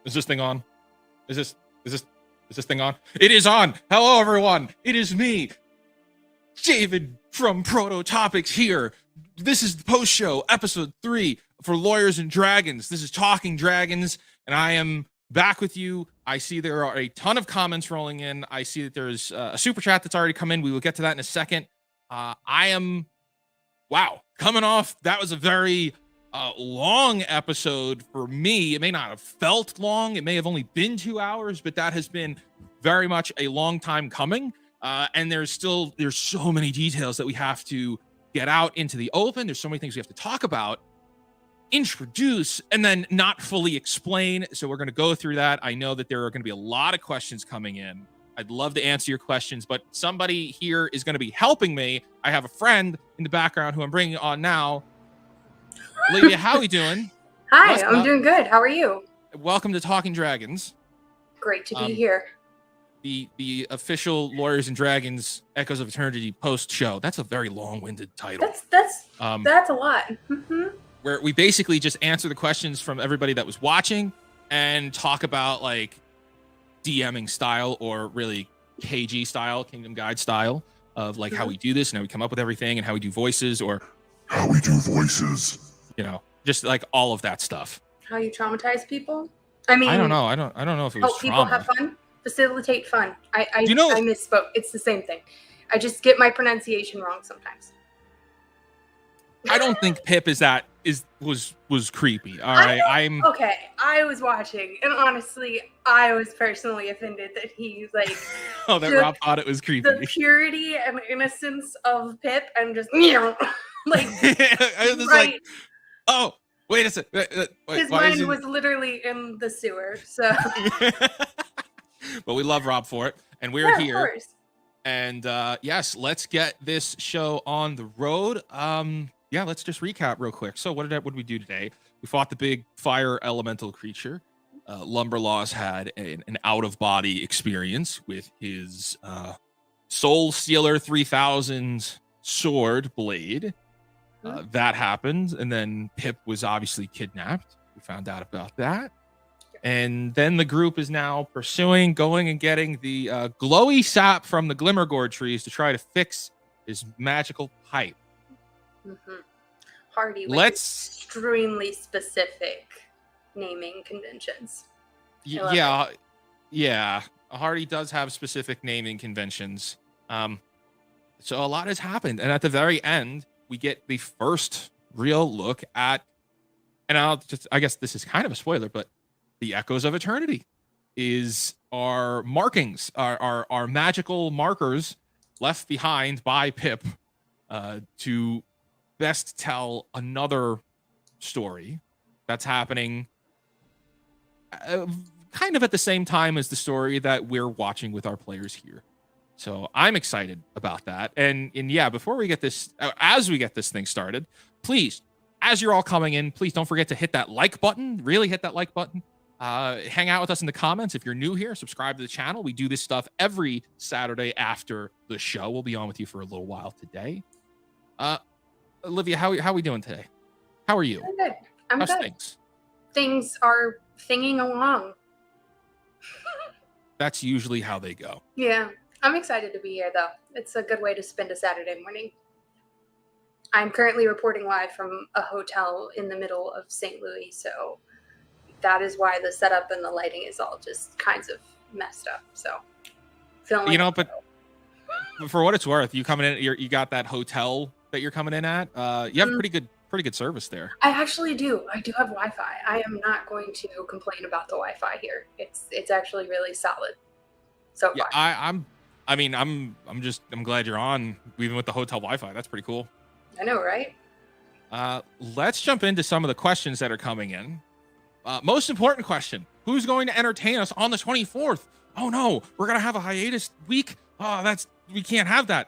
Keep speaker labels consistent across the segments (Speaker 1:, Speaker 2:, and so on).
Speaker 1: Is this thing on? Is this thing on? It is on. Hello, everyone. It is me, David from Prototopics here. This is the post show, episode 3 for Lawyers and Dragons. This is Talking Dragons, and I am back with you. I see there are a ton of comments rolling in. I see that there's a super chat that's already come in. We will get to that in a second. Coming off. That was a very long episode for me. It may not have felt long. It may have only been 2 hours, but that has been very much a long time coming. And there's so many details that we have to get out into the open. There's so many things we have to talk about, introduce, and then not fully explain. So we're going to go through that. I know that there are going to be a lot of questions coming in. I'd love to answer your questions, but somebody here is going to be helping me. I have a friend in the background who I'm bringing on now. Olivia, how are we doing?
Speaker 2: Hi, I'm doing good. How are you?
Speaker 1: Welcome to Talking Dragons.
Speaker 2: Great to be here.
Speaker 1: The official Lawyers and Dragons Echoes of Eternity post show. That's a very long-winded title.
Speaker 2: That's a lot. Mm-hmm.
Speaker 1: Where we basically just answer the questions from everybody that was watching and talk about like DMing style, or really KG style, Kingdom Guide style, of like how we do this and how we come up with everything and how we do voices, or
Speaker 3: how we do voices.
Speaker 1: You know, just like all of that stuff.
Speaker 2: How you traumatize people? I mean,
Speaker 1: I don't know. I don't know if it was
Speaker 2: help people
Speaker 1: trauma.
Speaker 2: have fun, facilitate fun. I
Speaker 1: know,
Speaker 2: I misspoke. It's the same thing. I just get my pronunciation wrong sometimes.
Speaker 1: I don't think Pip was creepy. All right, I'm
Speaker 2: okay. I was watching, and honestly, I was personally offended that he like.
Speaker 1: Oh, that Rob thought it was creepy.
Speaker 2: The purity and innocence of Pip, and just like
Speaker 1: I was
Speaker 2: right.
Speaker 1: Like, oh, wait a second.
Speaker 2: His mind was literally in the sewer. So,
Speaker 1: but we love Rob for it, and we're here.
Speaker 2: Of course.
Speaker 1: And yes, let's get this show on the road. Yeah, let's just recap real quick. So what did we do today? We fought the big fire elemental creature. Lumberlaws had an out-of-body experience with his Soul Stealer 3000 sword blade. That happened, and then Pip was obviously kidnapped. We found out about that. And then the group is now going and getting the glowy sap from the Glimmergore trees to try to fix his magical pipe.
Speaker 2: Mm-hmm. Hardy with extremely specific naming conventions.
Speaker 1: Yeah. Hardy does have specific naming conventions. So a lot has happened, and at the very end, we get the first real look at, and I guess this is kind of a spoiler, but the Echoes of Eternity is our markings, our magical markers left behind by Pip to best tell another story that's happening kind of at the same time as the story that we're watching with our players here. So I'm excited about that. And yeah, before we get this, as we get this thing started, please, as you're all coming in, please don't forget to hit that like button. Really hit that like button. Hang out with us in the comments. If you're new here, subscribe to the channel. We do this stuff every Saturday after the show. We'll be on with you for a little while today. Olivia, how are we doing today? How are you?
Speaker 2: I'm good.
Speaker 1: How's
Speaker 2: good.
Speaker 1: Things?
Speaker 2: Things are thinging along.
Speaker 1: That's usually how they go.
Speaker 2: Yeah. I'm excited to be here, though. It's a good way to spend a Saturday morning. I'm currently reporting live from a hotel in the middle of St. Louis, so that is why the setup and the lighting is all just kinds of messed up. So, feeling like
Speaker 1: but for what it's worth, you coming in, you got that hotel that you're coming in at. You have pretty good service there.
Speaker 2: I actually do. I do have Wi-Fi. I am not going to complain about the Wi-Fi here. It's actually really solid so far.
Speaker 1: Yeah, I'm glad you're on, even with the hotel Wi-Fi. That's pretty cool.
Speaker 2: I know, right?
Speaker 1: Let's jump into some of the questions that are coming in. Most important question: who's going to entertain us on the 24th? Oh no, we're gonna have a hiatus week. Oh, we can't have that.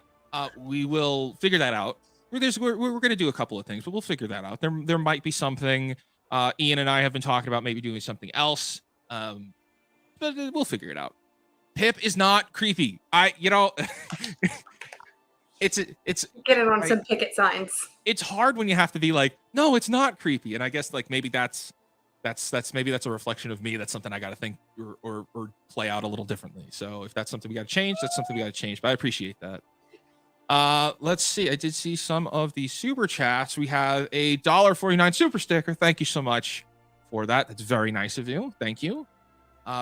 Speaker 1: We will figure that out. We're gonna do a couple of things, but we'll figure that out. There might be something. Ian and I have been talking about maybe doing something else. But we'll figure it out. Pip is not creepy. It's
Speaker 2: get it on some picket signs.
Speaker 1: It's hard when you have to be like, no, it's not creepy. And I guess like maybe that's maybe that's a reflection of me. That's something I got to think or play out a little differently. So if that's something we got to change, that's something we got to change. But I appreciate that. Let's see. I did see some of the super chats. We have a $1.49 super sticker. Thank you so much for that. That's very nice of you. Thank you.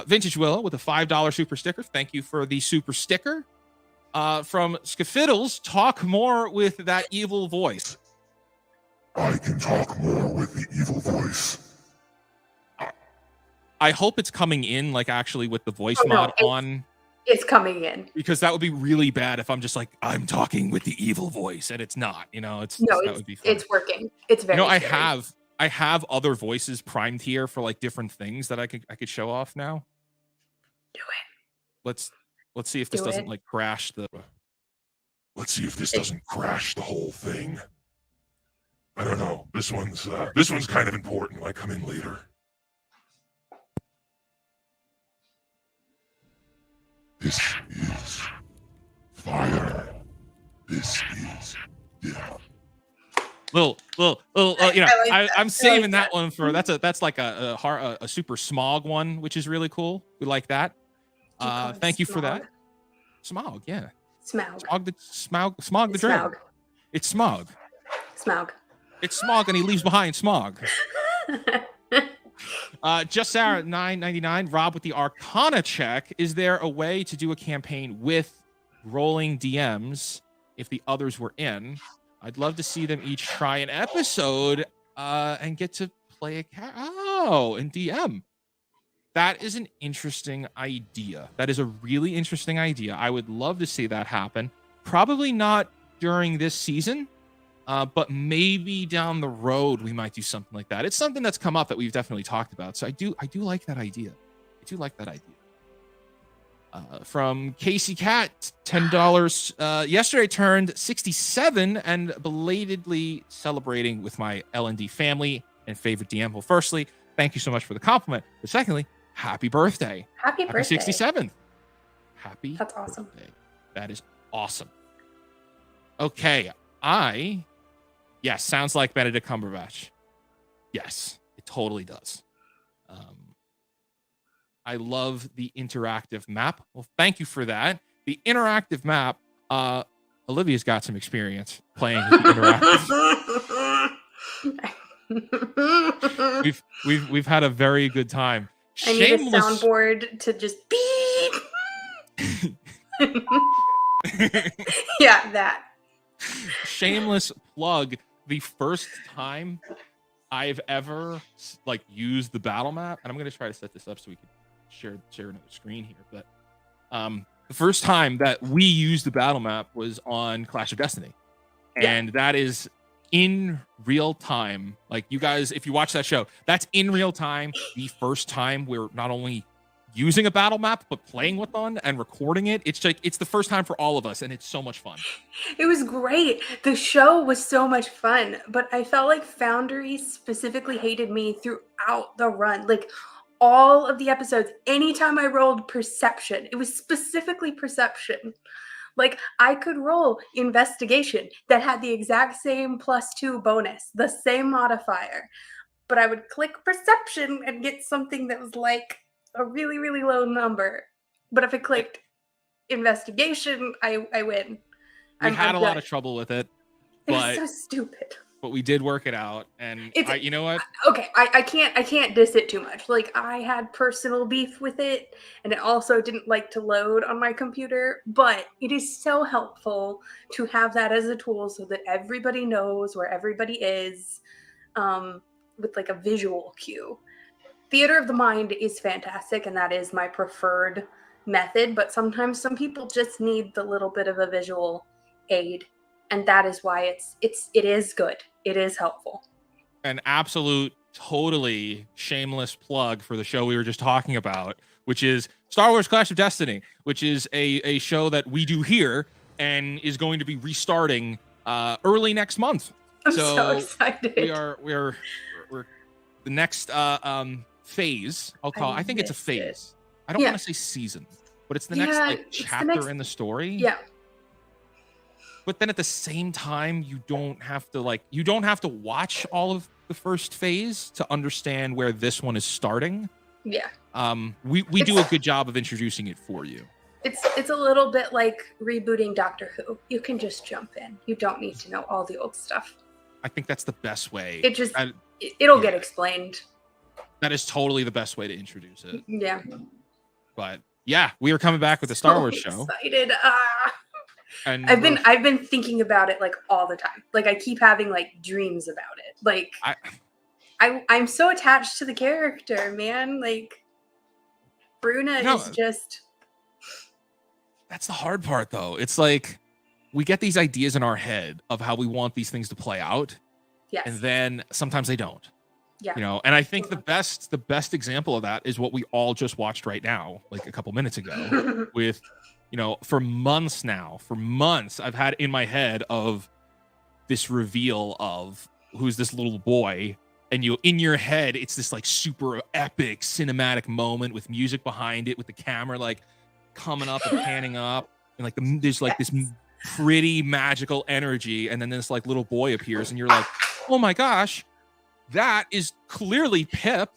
Speaker 1: Vintage Willow with a $5 super sticker. Thank you for the super sticker. From 𝐂𝐲𝐃𝐃, talk more with that evil voice.
Speaker 3: I can talk more with the evil voice.
Speaker 1: I hope it's coming in like actually with the voice
Speaker 2: Oh, no,
Speaker 1: mod on.
Speaker 2: It's coming in.
Speaker 1: Because that would be really bad if I'm just like, I'm talking with the evil voice and it's not, you know, that would be fun.
Speaker 2: It's working. It's very scary.
Speaker 1: I have other voices primed here for like different things that I could show off now.
Speaker 2: Do it.
Speaker 1: Let's see if this doesn't like crash the.
Speaker 3: Let's see if this doesn't crash the whole thing. I don't know. This one's kind of important. Might come in later. This is fire. This is death.
Speaker 1: Little, you know, I'm saving that one for that's like a super smog one, which is really cool. We like that. Thank you for that. Smog, yeah.
Speaker 2: Smog.
Speaker 1: Smog the dragon. It's Smog.
Speaker 2: Smog.
Speaker 1: It's Smog, and he leaves behind Smog. Just Sarah $9.99. Rob with the Arcana check. Is there a way to do a campaign with rolling DMs if the others were in? I'd love to see them each try an episode and get to play a and DM. That is an interesting idea. That is a really interesting idea. I would love to see that happen. Probably not during this season, but maybe down the road we might do something like that. It's something that's come up that we've definitely talked about. So I do like that idea. I do like that idea. From 𝐂𝐍𝐄𝐃, $10. Yesterday turned 67 and belatedly celebrating with my L&D family and favorite DM. Well, firstly, thank you so much for the compliment. But secondly, happy birthday.
Speaker 2: Happy birthday.
Speaker 1: 67th. Happy
Speaker 2: That's awesome.
Speaker 1: birthday. That is awesome. Okay. Yes, sounds like Benedict Cumberbatch. Yes, it totally does. I love the interactive map. Well, thank you for that. The interactive map, Olivia's got some experience playing with the interactive. We've had a very good time.
Speaker 2: I need a soundboard to just beep. Yeah, that.
Speaker 1: Shameless plug. The first time I've ever like used the battle map, and I'm going to try to set this up so we can share another screen here. But the first time that we used the battle map was on Clash of Destiny, and that is in real time. Like, you guys, if you watch that show, that's in real time. The first time we're not only using a battle map but playing with one and recording it. It's like it's the first time for all of us, and it's so much fun.
Speaker 2: It was great. The show was so much fun, but I felt like Foundry specifically hated me throughout the run. Like, all of the episodes, anytime I rolled perception, it was specifically perception. Like, I could roll investigation that had the exact same +2 bonus, the same modifier, but I would click perception and get something that was like a really, really low number. But if I clicked investigation, I win.
Speaker 1: We had a lot of trouble with it, but
Speaker 2: it's so stupid.
Speaker 1: But we did work it out, and you know what?
Speaker 2: Okay, I can't diss it too much. Like, I had personal beef with it, and it also didn't like to load on my computer. But it is so helpful to have that as a tool so that everybody knows where everybody is, with like a visual cue. Theater of the mind is fantastic, and that is my preferred method. But sometimes some people just need the little bit of a visual aid, and that is why it is good. It is helpful.
Speaker 1: An absolute, totally shameless plug for the show we were just talking about, which is Star Wars Clash of Destiny, which is a show that we do here and is going to be restarting early next month.
Speaker 2: I'm so excited.
Speaker 1: We're the next phase. I think it's a phase. I don't want to say season, but it's the next chapter in the story.
Speaker 2: Yeah.
Speaker 1: But then at the same time, you don't have to watch all of the first phase to understand where this one is starting.
Speaker 2: Yeah.
Speaker 1: We do a good job of introducing it for you.
Speaker 2: It's a little bit like rebooting Doctor Who. You can just jump in. You don't need to know all the old stuff.
Speaker 1: I think that's the best way.
Speaker 2: It just it'll get explained.
Speaker 1: That is totally the best way to introduce it.
Speaker 2: Yeah.
Speaker 1: But yeah, we are coming back with the Star Wars show.
Speaker 2: Excited.
Speaker 1: And
Speaker 2: I've been thinking about it like all the time. Like I keep having like dreams about it. Like I'm so attached to the character, man. Like Bruna is just.
Speaker 1: That's the hard part, though. It's like we get these ideas in our head of how we want these things to play out, and then sometimes they don't.
Speaker 2: Yeah,
Speaker 1: you know. And I think the best example of that is what we all just watched right now, like a couple minutes ago, with, you know, for months, I've had in my head of this reveal of who's this little boy, and in your head, it's this like super epic cinematic moment with music behind it, with the camera like coming up and panning up, and like there's like this pretty magical energy, and then this like little boy appears, and you're like, oh my gosh, that is clearly Pip,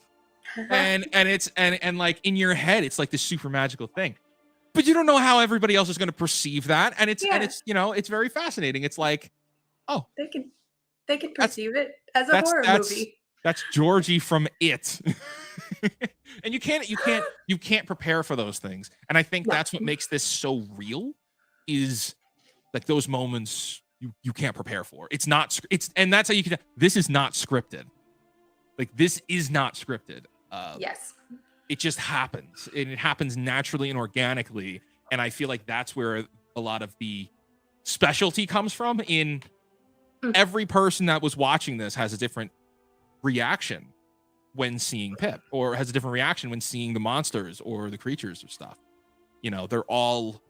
Speaker 1: and it's and like in your head, it's like this super magical thing, but you don't know how everybody else is going to perceive that, and it's you know, it's very fascinating. It's like, oh,
Speaker 2: they can perceive it as a horror movie.
Speaker 1: That's Georgie from It. And you can't prepare for those things. And I think that's what makes this so real, is like those moments you can't prepare for. And that's how you can, this is not scripted. Like this is not scripted.
Speaker 2: Yes.
Speaker 1: It just happens. And it happens naturally and organically. And I feel like that's where a lot of the specialty comes from. In every person that was watching this has a different reaction when seeing Pip, or has a different reaction when seeing the monsters or the creatures or stuff. You know, they're all,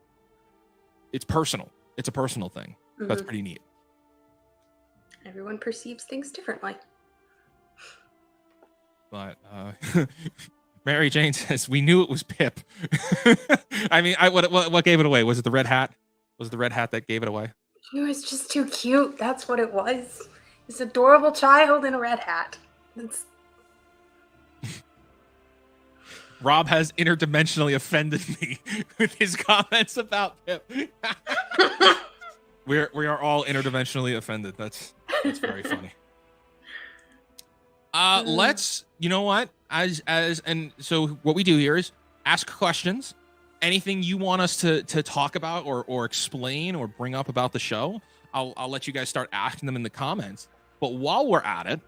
Speaker 1: it's personal. It's a personal thing. That's pretty neat.
Speaker 2: Everyone perceives things differently.
Speaker 1: But Mary Jane says, we knew it was Pip. I mean, what gave it away? Was it the red hat? Was it the red hat that gave it away?
Speaker 2: He was just too cute. That's what it was. This adorable child in a red hat.
Speaker 1: Rob has interdimensionally offended me with his comments about Pip. We are all interdimensionally offended. That's very funny. Let's, you know what? And so what we do here is ask questions. Anything you want us to talk about or explain or bring up about the show, I'll let you guys start asking them in the comments. But while we're at it,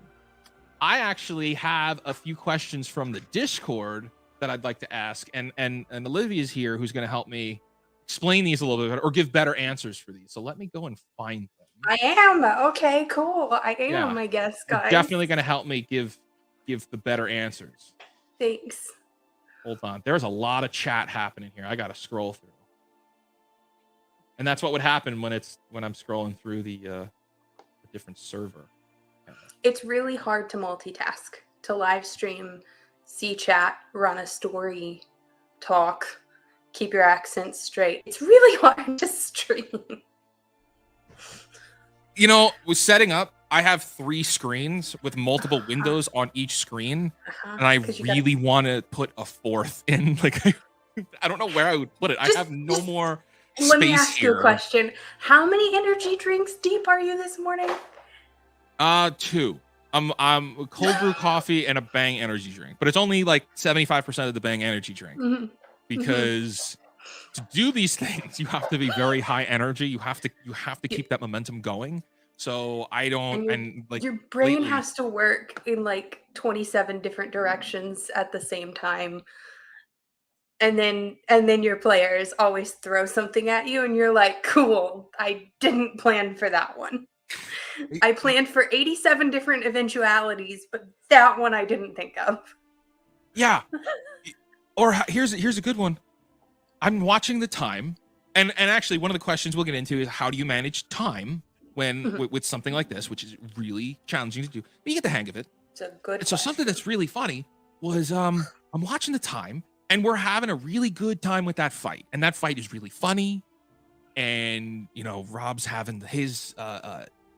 Speaker 1: I actually have a few questions from the Discord that I'd like to ask, and Olivia's here, who's going to help me explain these a little bit better or give better answers for these. So let me go and find them.
Speaker 2: I am. Okay, cool. I am, I guess, guys.
Speaker 1: You're definitely going to help me give the better answers.
Speaker 2: Thanks.
Speaker 1: Hold on. There's a lot of chat happening here. I got to scroll through. And that's what would happen when I'm scrolling through the different server.
Speaker 2: It's really hard to multitask, to live stream, see chat, run a story, talk, keep your accent straight. It's really hard to stream.
Speaker 1: You know, with setting up, I have 3 screens with multiple windows on each screen, and I really want to put a 4th in. Like, I don't know where I would put it. I have no more space.
Speaker 2: Let me ask you a question. How many energy drinks deep are you this morning?
Speaker 1: 2. I'm cold brew coffee and a Bang energy drink, but it's only like 75% of the Bang energy drink, because to do these things, you have to be very high energy. You have to keep that momentum going. So I don't, and like
Speaker 2: your brain has to work in like 27 different directions at the same time. And then your players always throw something at you and you're like, cool, I didn't plan for that one. I planned for 87 different eventualities, but that one I didn't think of.
Speaker 1: Yeah. Or here's a good one. I'm watching the time, and actually one of the questions we'll get into is how do you manage time when with something like this, which is really challenging to do. But you get the hang of it.
Speaker 2: It's a good.
Speaker 1: So something that's really funny was I'm watching the time, and we're having a really good time with that fight, and that fight is really funny. And you know, Rob's having his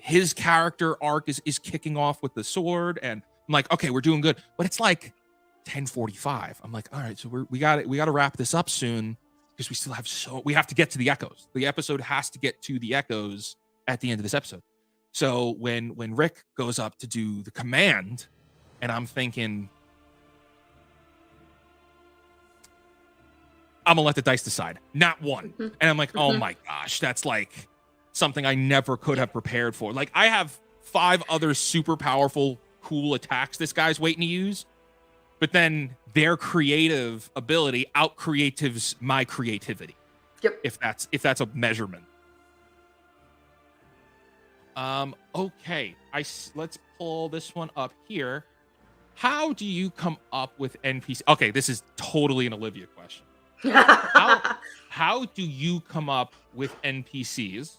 Speaker 1: his character arc is kicking off with the sword, and I'm like, okay, we're doing good. But it's like 10:45. I'm like, all right, so we got to wrap this up soon because we still have we have to get to the echoes. The episode has to get to the echoes at the end of this episode. So when Rick goes up to do the command, and I'm thinking, I'm gonna let the dice decide, not one. And I'm like, oh my gosh, that's like something I never could have prepared for. Like, I have 5 other super powerful, cool attacks this guy's waiting to use, but then their creative ability out creatives my creativity.
Speaker 2: Yep.
Speaker 1: If that's a measurement. Okay, let's pull this one up here. How do you come up with NPC? Okay, this is totally an Olivia question. How do you come up with NPCs?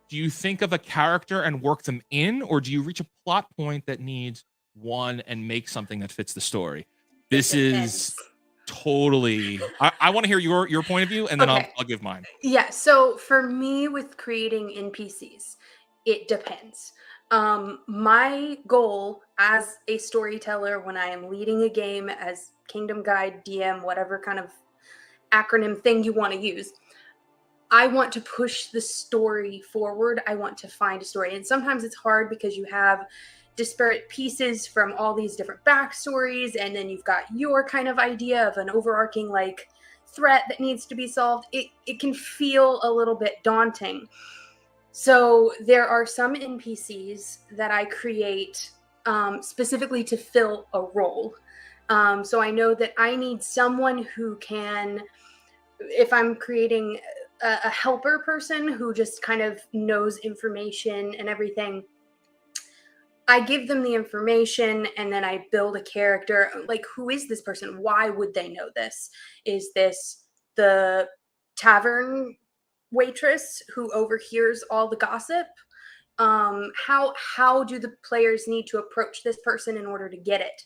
Speaker 1: Do you think of a character and work them in, or do you reach a plot point that needs one and make something that fits the story? This is totally. I want to hear your point of view, and then I'll give mine.
Speaker 2: Yeah. So for me, with creating NPCs, it depends. My goal as a storyteller, when I am leading a game as Kingdom Guide, DM, whatever kind of acronym thing you want to use, I want to push the story forward. I want to find a story. And sometimes it's hard because you have disparate pieces from all these different backstories, and then you've got your kind of idea of an overarching like threat that needs to be solved. It can feel a little bit daunting. So there are some NPCs that I create specifically to fill a role. So I know that I need someone who can, if I'm creating a helper person who just kind of knows information and everything, I give them the information and then I build a character. Like, who is this person? Why would they know this? Is this the tavern waitress who overhears all the gossip? How do the players need to approach this person in order to get it?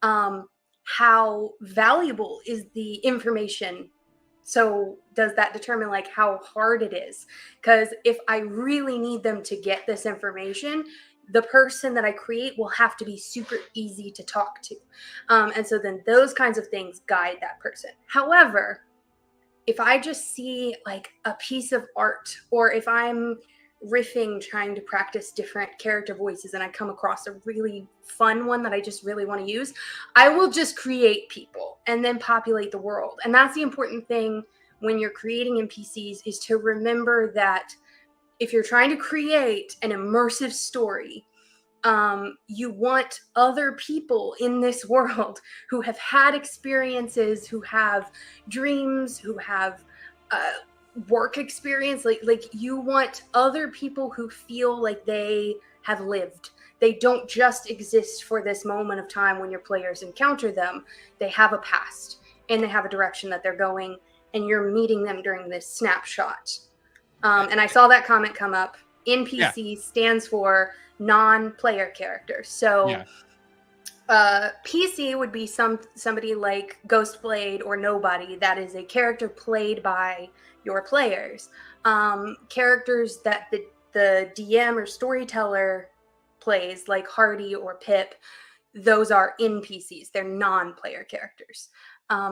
Speaker 2: How valuable is the information? So does that determine like how hard it is? Because if I really need them to get this information, the person that I create will have to be super easy to talk to. And so then those kinds of things guide that person. However, if I just see like a piece of art, or if I'm riffing trying to practice different character voices and I come across a really fun one that I just really want to use, I will just create people and then populate the world. And that's the important thing when you're creating NPCs, is to remember that if you're trying to create an immersive story, you want other people in this world who have had experiences, who have dreams, who have work experience. Like you want other people who feel like they have lived. They don't just exist for this moment of time when your players encounter them. They have a past and they have a direction that they're going, and you're meeting them during this snapshot. And I saw that comment come up. NPC stands for non-player characters. So PC would be somebody like Ghostblade or Nobody. That is a character played by your players. Characters that the DM or storyteller plays, like Hardy or Pip, those are NPCs. They're non-player characters.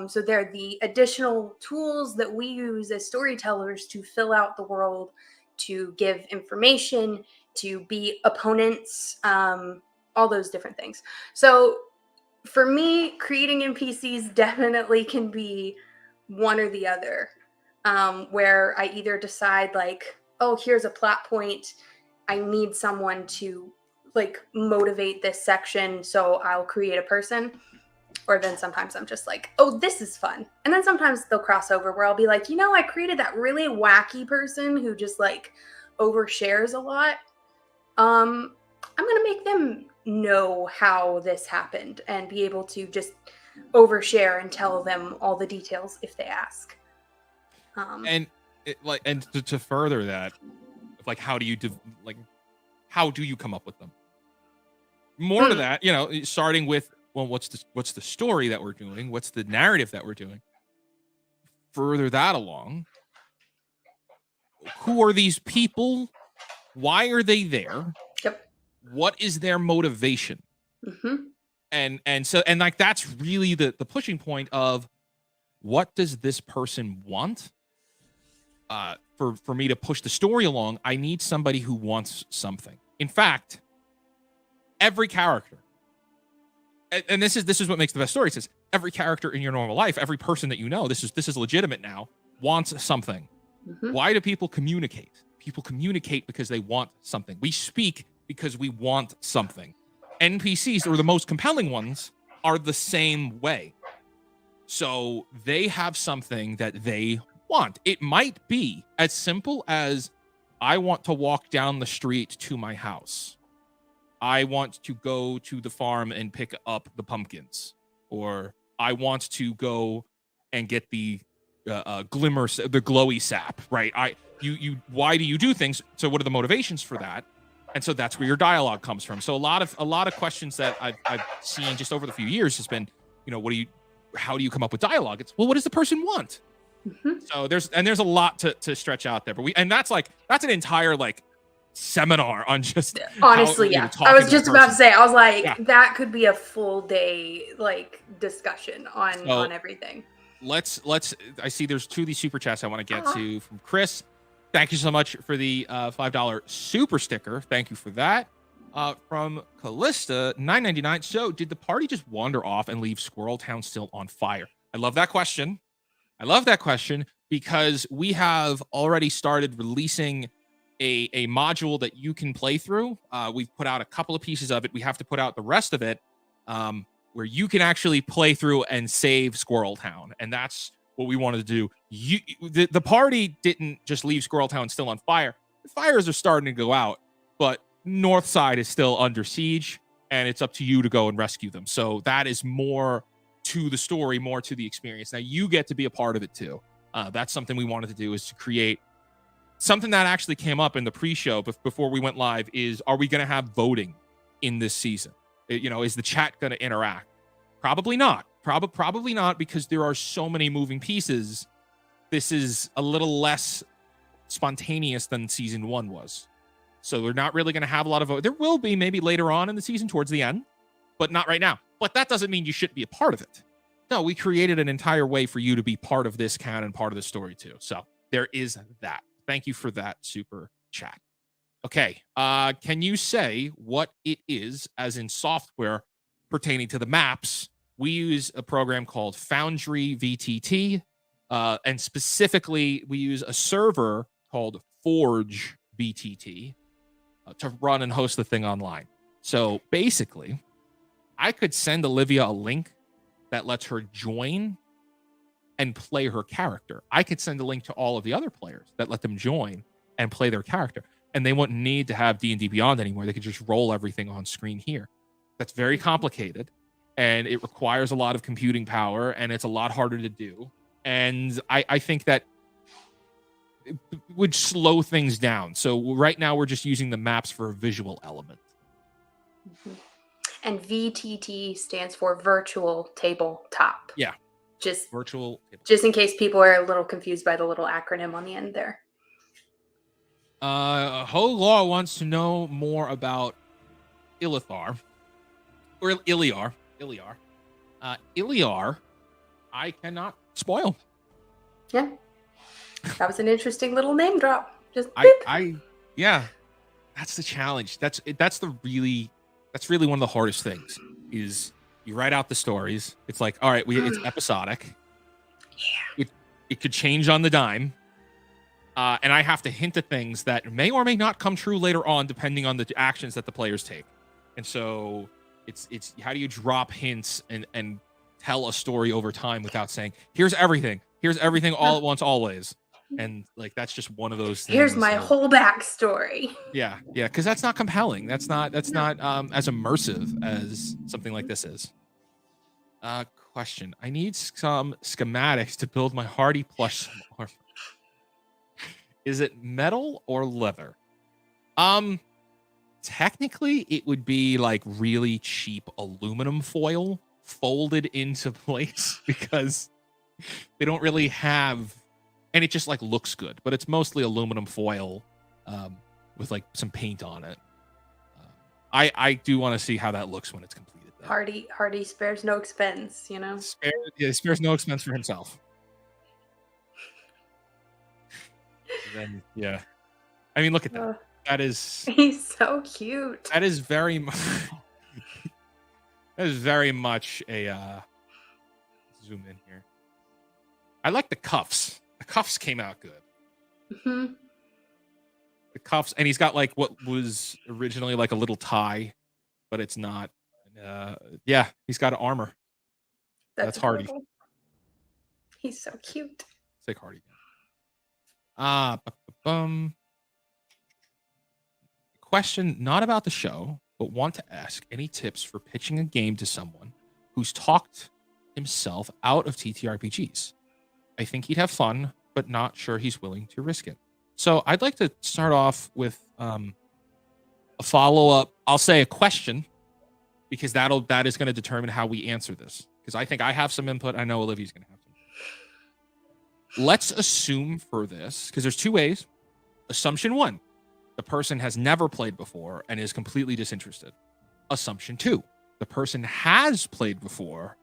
Speaker 2: So they're the additional tools that we use as storytellers to fill out the world, to give information, to be opponents, all those different things. So for me, creating NPCs definitely can be one or the other, where I either decide like, oh, here's a plot point. I need someone to like motivate this section, so I'll create a person. Or then sometimes I'm just like, oh, this is fun. And then sometimes they'll cross over where I'll be like, you know, I created that really wacky person who just like overshares a lot. I'm going to make them know how this happened and be able to just overshare and tell them all the details if they ask.
Speaker 1: And to further that, like, how do you come up with them? More to that, you know, starting with, well, what's the story that we're doing? What's the narrative that we're doing? Further that along, who are these people? Why are they there?
Speaker 2: Yep.
Speaker 1: What is their motivation? And like that's really the pushing point of what does this person want? For me to push the story along, I need somebody who wants something. In fact, every character, and this is what makes the best stories, is every character in your normal life, every person that you know, this is legitimate now, wants something. Why do people communicate? People communicate because they want something. We speak because we want something. NPCs, or the most compelling ones, are the same way. So they have something that they want. It might be as simple as, I want to walk down the street to my house. I want to go to the farm and pick up the pumpkins. Or I want to go and get the glowy sap, right? Why do you do things? So what are the motivations for that? And so that's where your dialogue comes from. So a lot of questions that I've seen just over the few years has been, how do you come up with dialogue? It's, well, what does the person want? So there's a lot to stretch out there, but that's an entire seminar on just
Speaker 2: honestly, yeah. I was just about to say, I was like, that could be a full day discussion on everything.
Speaker 1: Let's I see there's 2 of these super chats I want to get to from Chris. Thank you so much for the $5 super sticker. Thank you for that. From Callista, $9.99. So did the party just wander off and leave Squirrel Town still on fire? I love that question. Because we have already started releasing a module that you can play through. We've put out a couple of pieces of it. We have to put out the rest of it, where you can actually play through and save Squirrel Town. And that's what we wanted to do. The party didn't just leave Squirrel Town still on fire. The fires are starting to go out, but North Side is still under siege, and it's up to you to go and rescue them. So that is more to the story, more to the experience. Now you get to be a part of it too. That's something we wanted to do, is to create something that actually came up in the pre-show before we went live. Is, are we going to have voting in this season? Is the chat going to interact? Probably not. Probably not, because there are so many moving pieces. This is a little less spontaneous than season 1 was. So we're not really going to have a lot of vote. There will be maybe later on in the season towards the end, but not right now. But that doesn't mean you shouldn't be a part of it. No, we created an entire way for you to be part of this canon, part of the story too. So there is that. Thank you for that super chat. Okay. Can you say what it is, as in software pertaining to the maps? We use a program called Foundry VTT. And specifically, we use a server called Forge VTT to run and host the thing online. So basically, I could send Olivia a link that lets her join and play her character. I could send a link to all of the other players that let them join and play their character. And they wouldn't need to have D&D Beyond anymore. They could just roll everything on screen here. That's very complicated, and it requires a lot of computing power, and it's a lot harder to do. And I think that it would slow things down. So right now we're just using the maps for a visual element.
Speaker 2: And VTT stands for Virtual Tabletop.
Speaker 1: Yeah.
Speaker 2: Just
Speaker 1: virtual.
Speaker 2: Just in case people are a little confused by the little acronym on the end there.
Speaker 1: Law wants to know more about Ilithar. Or Iliar. Iliar, I cannot spoil.
Speaker 2: Yeah. That was an interesting little name drop. Just
Speaker 1: yeah. That's the challenge. That's really one of the hardest things, is you write out the stories. It's like, all right, it's episodic. Yeah. It could change on the dime. And I have to hint at things that may or may not come true later on, depending on the actions that the players take. And so it's how do you drop hints and tell a story over time without saying, here's everything all at once, always. And that's just one of those things.
Speaker 2: Here's my whole backstory.
Speaker 1: Yeah, because that's not compelling. That's not as immersive as something like this is. Question: I need some schematics to build my hardy plush armor. Is it metal or leather? Technically, it would be really cheap aluminum foil folded into place, because they don't really have. And it just looks good, but it's mostly aluminum foil with like some paint on it. I do want to see how that looks when it's completed. Though.
Speaker 2: Hardy spares no expense, you know.
Speaker 1: Spares no expense for himself. Then yeah, I mean, look at that. That is.
Speaker 2: He's so cute.
Speaker 1: That is very much. That is very much a. Zoom in here. I like the cuffs. The cuffs came out good.
Speaker 2: Mm-hmm.
Speaker 1: The cuffs, and he's got like what was originally like a little tie, but it's not. Yeah, he's got armor. That's Hardy.
Speaker 2: Adorable. He's so cute.
Speaker 1: Sick Hardy. Question not about the show, but want to ask any tips for pitching a game to someone who's talked himself out of TTRPGs. I think he'd have fun, but not sure he's willing to risk it. So I'd like to start off with a follow-up. I'll say a question, because that is going to determine how we answer this. Because I think I have some input. I know Olivia's going to have some. Let's assume for this, because there's two ways. Assumption 1, the person has never played before and is completely disinterested. Assumption 2, the person has played before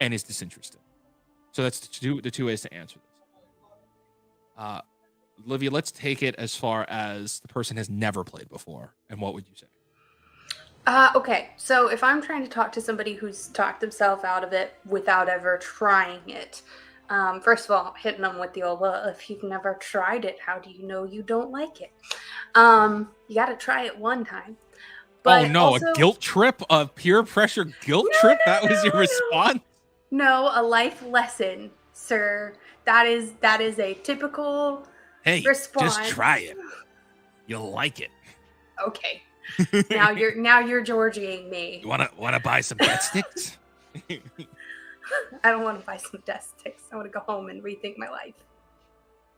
Speaker 1: and is disinterested. So that's the two ways to answer this. Olivia, let's take it as far as the person has never played before. And what would you say?
Speaker 2: Okay, so if I'm trying to talk to somebody who's talked themselves out of it without ever trying it, first of all, hitting them with the old, well, if you've never tried it, how do you know you don't like it? You got to try it one time. But
Speaker 1: oh no, also, a guilt trip, a peer pressure guilt trip? That was your response?
Speaker 2: No, a life lesson, sir. That is a typical response.
Speaker 1: Just try it. You'll like it.
Speaker 2: Okay. Now you're Georgieing me.
Speaker 1: You wanna buy some death sticks?
Speaker 2: I don't want to buy some death sticks. I want to go home and rethink my life.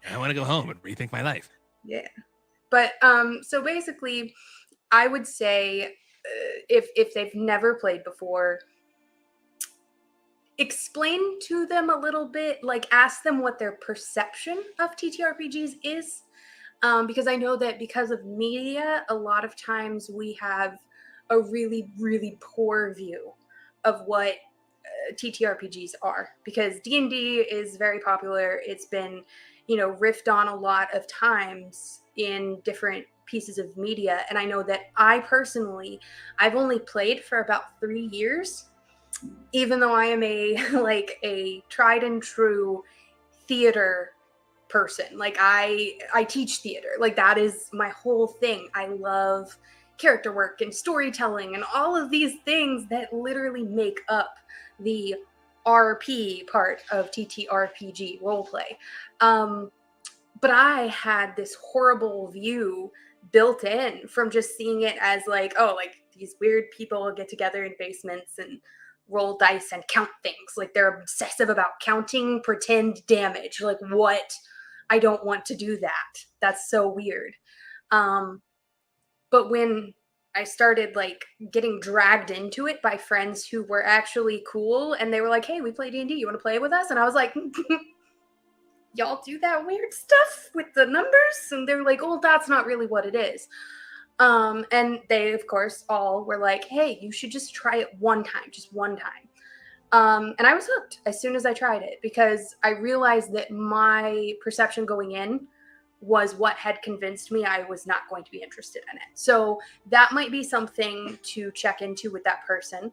Speaker 1: I want to go home and rethink my life.
Speaker 2: Yeah. But so basically, I would say if they've never played before, explain to them a little bit, like ask them what their perception of TTRPGs is. Because I know that because of media, a lot of times we have a really, really poor view of what TTRPGs are. Because D&D is very popular. It's been, riffed on a lot of times in different pieces of media. And I know that I've only played for about 3 years, even though I am a tried and true theater person. Like I teach theater. Like that is my whole thing. I love character work and storytelling and all of these things that literally make up the RP part of TTRPG roleplay. But I had this horrible view built in from just seeing it as like these weird people get together in basements and roll dice and count things. Like they're obsessive about counting pretend damage. Like what? I don't want to do that. That's so weird. But when I started getting dragged into it by friends who were actually cool, and they were like, "Hey, we play D&D. You want to play with us?" And I was like, "Y'all do that weird stuff with the numbers?" And they're like, "Oh, that's not really what it is." And they, of course, all were like, "Hey, you should just try it one time, just one time." And I was hooked as soon as I tried it, because I realized that my perception going in was what had convinced me I was not going to be interested in it. So that might be something to check into with that person.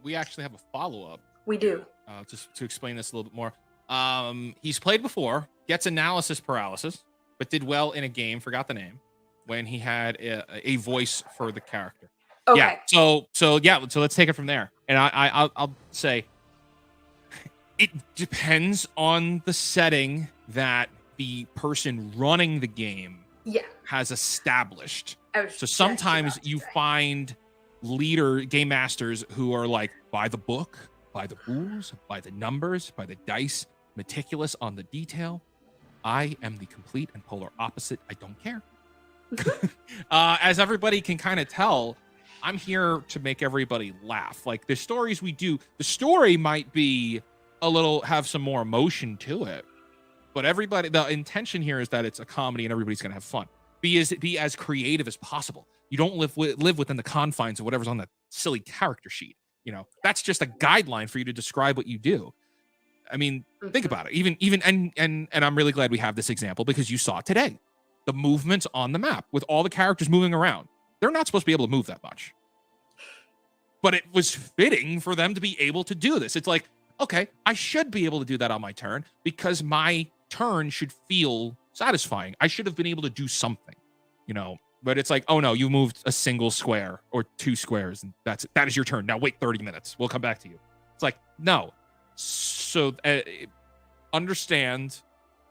Speaker 1: We actually have a follow-up.
Speaker 2: We do.
Speaker 1: Just to explain this a little bit more. He's played before, gets analysis paralysis, but did well in a game, forgot the name, when he had a voice for the character.
Speaker 2: Okay.
Speaker 1: Yeah. So let's take it from there. And I'll say it depends on the setting that the person running the game has established. So sometimes you find game masters who are like, by the book, by the rules, by the numbers, by the dice, meticulous on the detail. I am the complete and polar opposite. I don't care. As everybody can kind of tell, I'm here to make everybody laugh. Like the stories we do, the story might be have some more emotion to it, but the intention here is that it's a comedy and everybody's going to have fun. Be as creative as possible. You don't live within the confines of whatever's on that silly character sheet. You know, that's just a guideline for you to describe what you do. I mean, think about it. Even and I'm really glad we have this example because you saw it today. The movements on the map with all the characters moving around. They're not supposed to be able to move that much. But it was fitting for them to be able to do this. It's like, okay, I should be able to do that on my turn because my turn should feel satisfying. I should have been able to do something, you know. But it's like, oh no, you moved a single square or 2 squares, and that is your turn. Now wait 30 minutes. We'll come back to you. It's like, no. So understand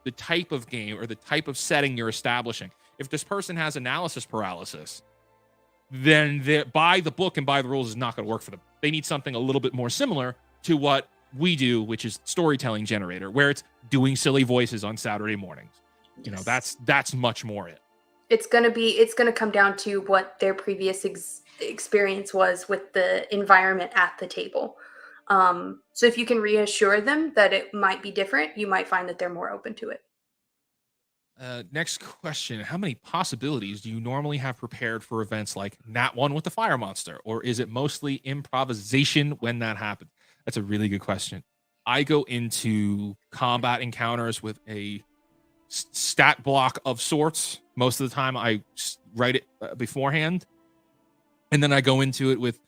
Speaker 1: the type of game or the type of setting you're establishing. If this person has analysis paralysis, then by the book and by the rules is not going to work for them. They need something a little bit more similar to what we do, which is storytelling generator, where it's doing silly voices on Saturday mornings. You know, that's much more it.
Speaker 2: It's gonna come down to what their previous experience was with the environment at the table. So if you can reassure them that it might be different, you might find that they're more open to it.
Speaker 1: Next question. How many possibilities do you normally have prepared for events like Nat 1 with the fire monster? Or is it mostly improvisation when that happens? That's a really good question. I go into combat encounters with a stat block of sorts. Most of the time I write it beforehand. And then I go into it with,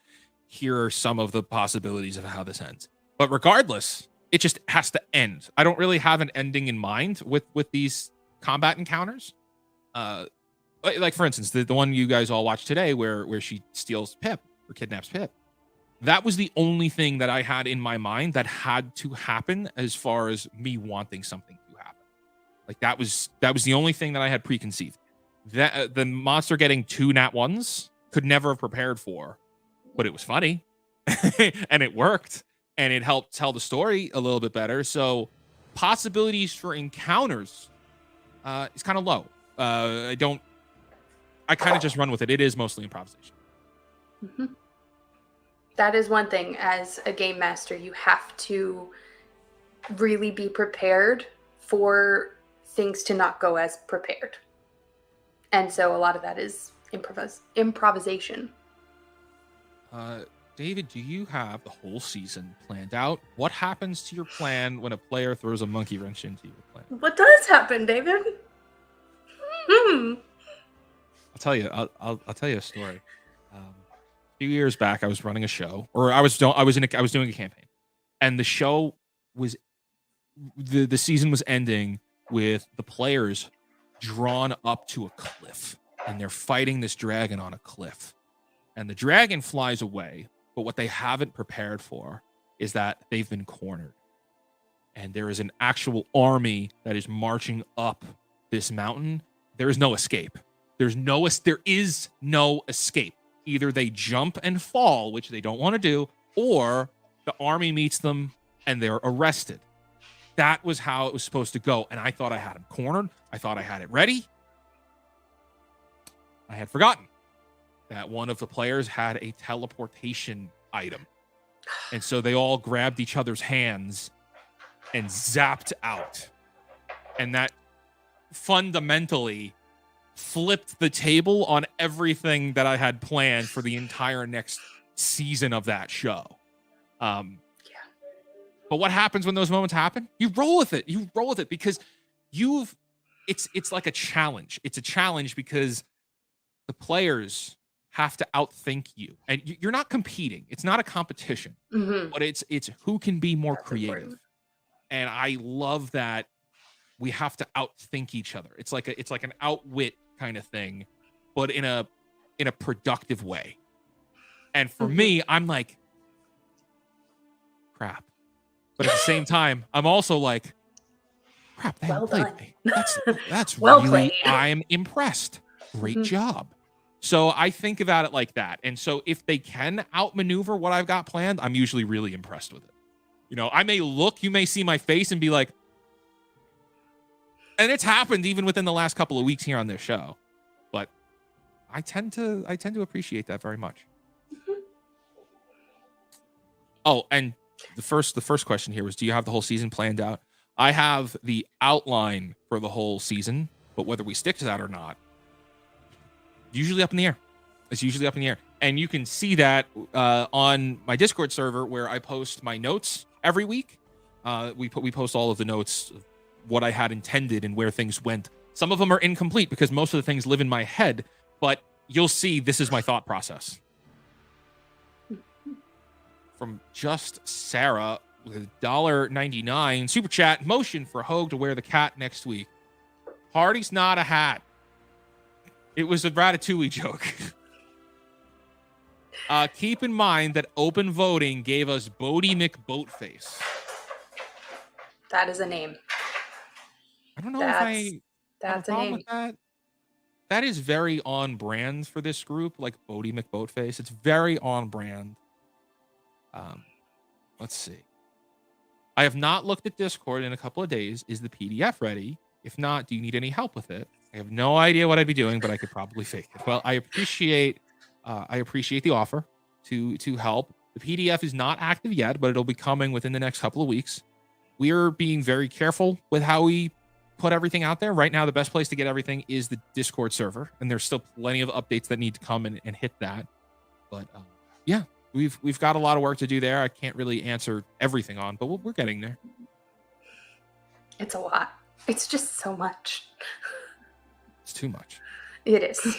Speaker 1: here are some of the possibilities of how this ends. But regardless, it just has to end. I don't really have an ending in mind with these combat encounters. Like for instance, the one you guys all watched today where she steals Pip or kidnaps Pip. That was the only thing that I had in my mind that had to happen as far as me wanting something to happen. Like that was the only thing that I had preconceived. That the monster getting 2 nat 1s could never have prepared for, but it was funny and it worked and it helped tell the story a little bit better. So possibilities for encounters is kind of low. I kind of just run with it. It is mostly improvisation.
Speaker 2: Mm-hmm. That is one thing. As a game master, you have to really be prepared for things to not go as prepared. And so a lot of that is improvisation.
Speaker 1: David, do you have the whole season planned out? What happens to your plan when a player throws a monkey wrench into your plan?
Speaker 2: What does happen, David?
Speaker 1: I'll tell you. I'll tell you a story. A few years back, I was running a show, or I was doing a campaign, and the show was the season was ending with the players drawn up to a cliff, and they're fighting this dragon on a cliff, and the dragon flies away. But what they haven't prepared for is that they've been cornered, and there is an actual army that is marching up this mountain. There is no escape. There is no escape. Either they jump and fall, which they don't want to do, or the army meets them and they're arrested. That was how it was supposed to go. And I thought I had them cornered. I thought I had it ready. I had forgotten that one of the players had a teleportation item. And so they all grabbed each other's hands and zapped out. And that fundamentally flipped the table on everything that I had planned for the entire next season of that show. But what happens when those moments happen? You roll with it. You roll with it because it's like a challenge. It's a challenge because the players have to outthink you, and you're not competing. It's not a competition, but it's who can be more creative. Important. And I love that we have to outthink each other. It's like an outwit kind of thing, but in a productive way. And for me, I'm like, crap. But at the same time, I'm also like, crap, they haven't played me. That's
Speaker 2: well
Speaker 1: really,
Speaker 2: played.
Speaker 1: I'm impressed. Great job. So I think about it like that. And so if they can outmaneuver what I've got planned, I'm usually really impressed with it. You know, you may see my face and be like, and it's happened even within the last couple of weeks here on this show, but I tend to appreciate that very much. Oh, and the first question here was, do you have the whole season planned out? I have the outline for the whole season, but whether we stick to that or not, usually up in the air. It's usually up in the air. And you can see that on my Discord server where I post my notes every week. We post all of the notes, of what I had intended and where things went. Some of them are incomplete because most of the things live in my head, but you'll see this is my thought process. From Just Sarah with $1.99 super chat, motion for Hogue to wear the cat next week. Party's not a hat. It was a Ratatouille joke. Keep in mind that open voting gave us Bodie McBoatface.
Speaker 2: That is a name.
Speaker 1: I don't know if I have a
Speaker 2: That's a
Speaker 1: problem
Speaker 2: name.
Speaker 1: with that. That is very on brand for this group, like Bodie McBoatface. It's very on brand. Let's see. I have not looked at Discord in a couple of days. Is the PDF ready? If not, do you need any help with it? I have no idea what I'd be doing, but I could probably fake it. Well, I appreciate the offer to help. The PDF is not active yet, but it'll be coming within the next couple of weeks. We are being very careful with how we put everything out there. Right now, the best place to get everything is the Discord server, and there's still plenty of updates that need to come and hit that. But yeah, we've got a lot of work to do there. I can't really answer everything on, but we're getting there.
Speaker 2: It's a lot. It's just so much.
Speaker 1: It's too much.
Speaker 2: It is.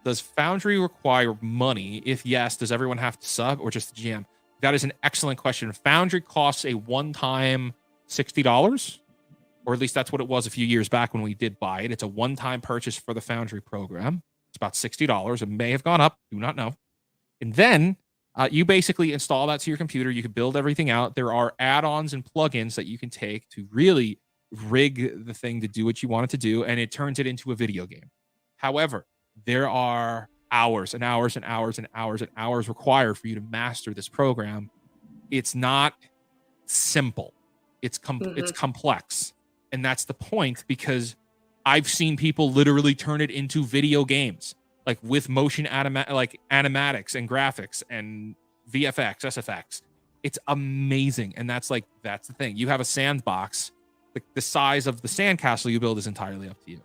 Speaker 1: Does Foundry require money? If yes, does everyone have to sub or just the GM? That is an excellent question. Foundry costs a one-time $60, or at least that's what it was a few years back when we did buy it. It's a one-time purchase for the Foundry program. It's about $60. It may have gone up. Do not know. And then you basically install that to your computer. You can build everything out. There are add-ons and plugins that you can take to really rig the thing to do what you want it to do, and it turns it into a video game. However, there are hours and hours and hours and hours and hours required for you to master this program. It's not simple. It's complex. And that's the point, because I've seen people literally turn it into video games, like with motion animatics and graphics and VFX, SFX. It's amazing. And that's the thing. You have a sandbox. The size of the sandcastle you build is entirely up to you.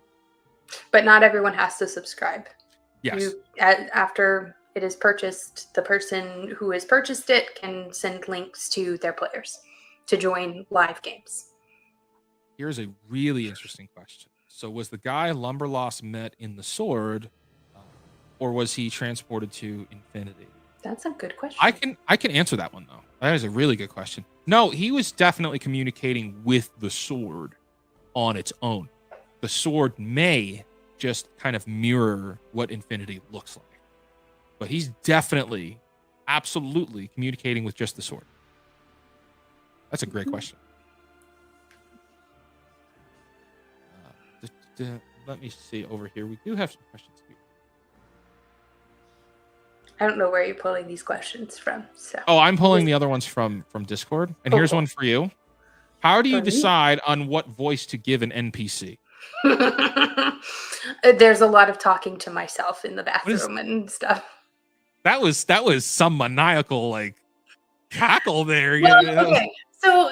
Speaker 2: But not everyone has to subscribe.
Speaker 1: Yes.
Speaker 2: After it is purchased, the person who has purchased it can send links to their players to join live games.
Speaker 1: Here's a really interesting question. So was the guy Lumberlost met in the Sword, or was he transported to Infinity?
Speaker 2: That's a good question.
Speaker 1: I can answer that one, though. That is a really good question. No, he was definitely communicating with the Sword on its own. The Sword may just kind of mirror what Infinity looks like. But he's definitely, absolutely communicating with just the Sword. That's a great question. Let me see over here. We do have some questions here.
Speaker 2: I don't know where you're pulling these questions from. So.
Speaker 1: Oh, I'm pulling the other ones from Discord. And here's one for you. How do you decide on what voice to give an NPC?
Speaker 2: There's a lot of talking to myself in the bathroom and stuff.
Speaker 1: That was some maniacal cackle there.
Speaker 2: Well, okay.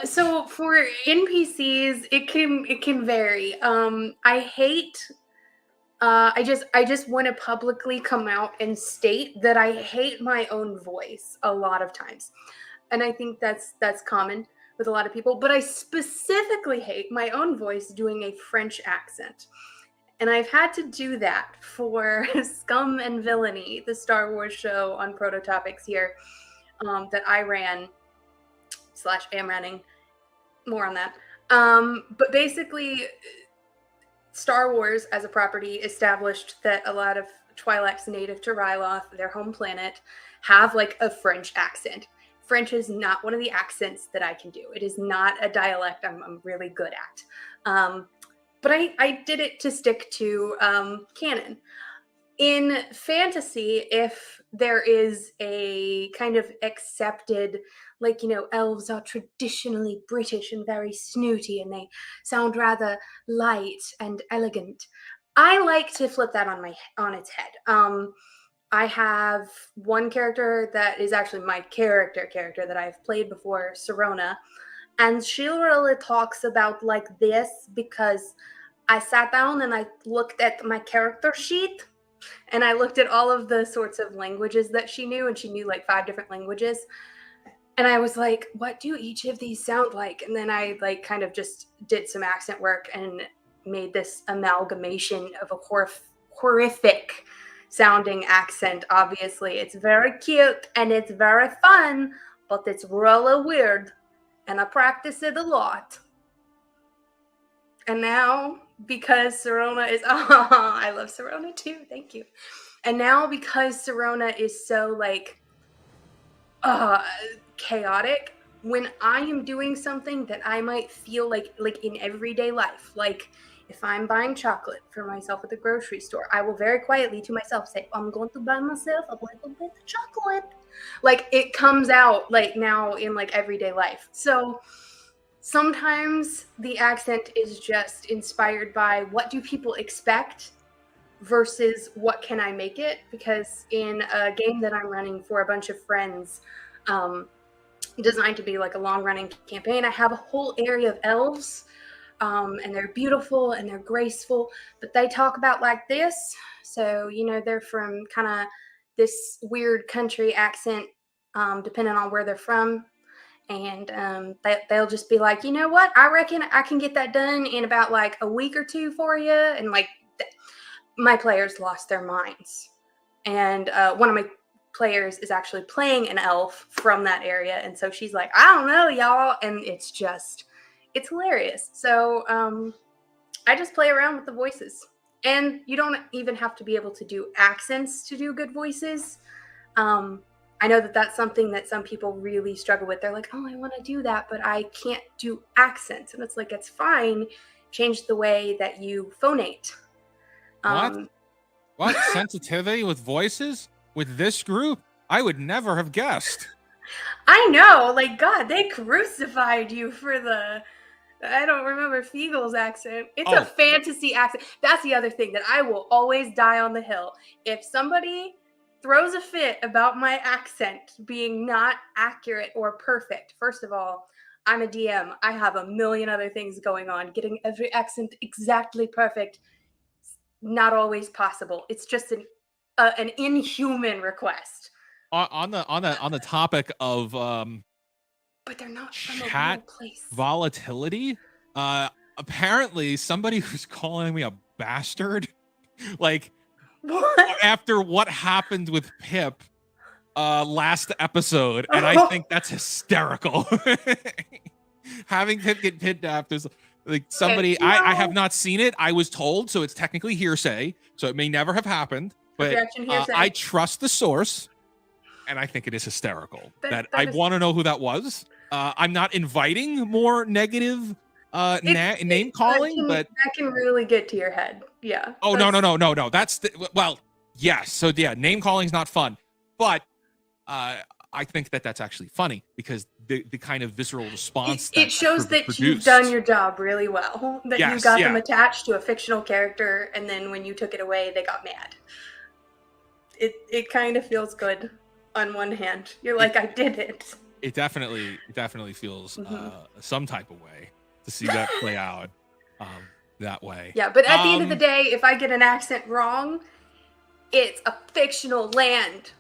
Speaker 2: So for NPCs, it can vary. I just want to publicly come out and state that I hate my own voice a lot of times. And I think that's common with a lot of people, but I specifically hate my own voice doing a French accent. And I've had to do that for Scum and Villainy, the Star Wars show on Prototopics here, that I ran / am running. More on that. But basically, Star Wars as a property established that a lot of Twi'leks native to Ryloth, their home planet, have a French accent. French is not one of the accents that I can do. It is not a dialect I'm really good at. But I did it to stick to canon. In fantasy, if there is a kind of accepted, elves are traditionally British and very snooty, and they sound rather light and elegant, I like to flip that on its head. I have one character that is actually my character that I've played before, Serona, and she really talks about this because I sat down and I looked at my character sheet And I looked at all of the sorts of languages that she knew, and she knew like 5 different languages. And I was like, what do each of these sound like? And then I like kind of just did some accent work and made this amalgamation of a horrific sounding accent. Obviously, it's very cute and it's very fun, but it's really weird. And I practice it a lot. And now, because Serona is, oh, I love Serona too. Thank you. And now, because Serona is so like chaotic, when I am doing something that I might feel like in everyday life, like if I'm buying chocolate for myself at the grocery store, I will very quietly to myself say, I'm going to buy myself a little bit of chocolate. Like it comes out like now in like everyday life. So sometimes the accent is just inspired by what do people expect versus what can I make it? Because in a game that I'm running for a bunch of friends, designed to be like a long-running campaign, I have a whole area of elves, and they're beautiful and they're graceful, but they talk about like this. So, you know, they're from kind of this weird country accent, depending on where they're from. And they'll just be like, you know what? I reckon I can get that done in about like a week or 2 for you. And like my players lost their minds. And one of my players is actually playing an elf from that area. And so she's like, I don't know, y'all. And it's hilarious. So I just play around with the voices. And you don't even have to be able to do accents to do good voices. I know that that's something that some people really struggle with. They're like, oh, I want to do that, but I can't do accents. And it's like, it's fine. Change the way that you phonate.
Speaker 1: What? Sensitivity with voices? With this group? I would never have guessed.
Speaker 2: I know. Like, God, they crucified you for the... I don't remember Fiegel's accent. It's a fantasy accent. That's the other thing that I will always die on the hill. If somebody throws a fit about my accent being not accurate or perfect, first of all, I'm a DM. I have a million other things going on. Getting every accent exactly perfect, not always possible. It's just an inhuman request.
Speaker 1: On the topic of
Speaker 2: but they're not from a
Speaker 1: chat
Speaker 2: real place.
Speaker 1: volatility. Apparently somebody was calling me a bastard. Like
Speaker 2: what?
Speaker 1: After what happened with Pip last episode, and I think that's hysterical. Having Pip get kidnapped is like somebody I have not seen it. I was told, so it's technically hearsay, so it may never have happened. But I trust the source, and I think it is hysterical. That I want to know who that was. I'm not inviting more negative name calling, but
Speaker 2: that can really get to your head. Yeah.
Speaker 1: Oh, no. That's well, yes. So yeah, name calling is not fun, but I think that's actually funny because the kind of visceral response
Speaker 2: it shows that you've done your job really well. That you got them attached to a fictional character, and then when you took it away, they got mad. It kind of feels good on one hand. You're like, I did it.
Speaker 1: It definitely feels some type of way to see that play out that way.
Speaker 2: Yeah, but at the end of the day, if I get an accent wrong, it's a fictional land.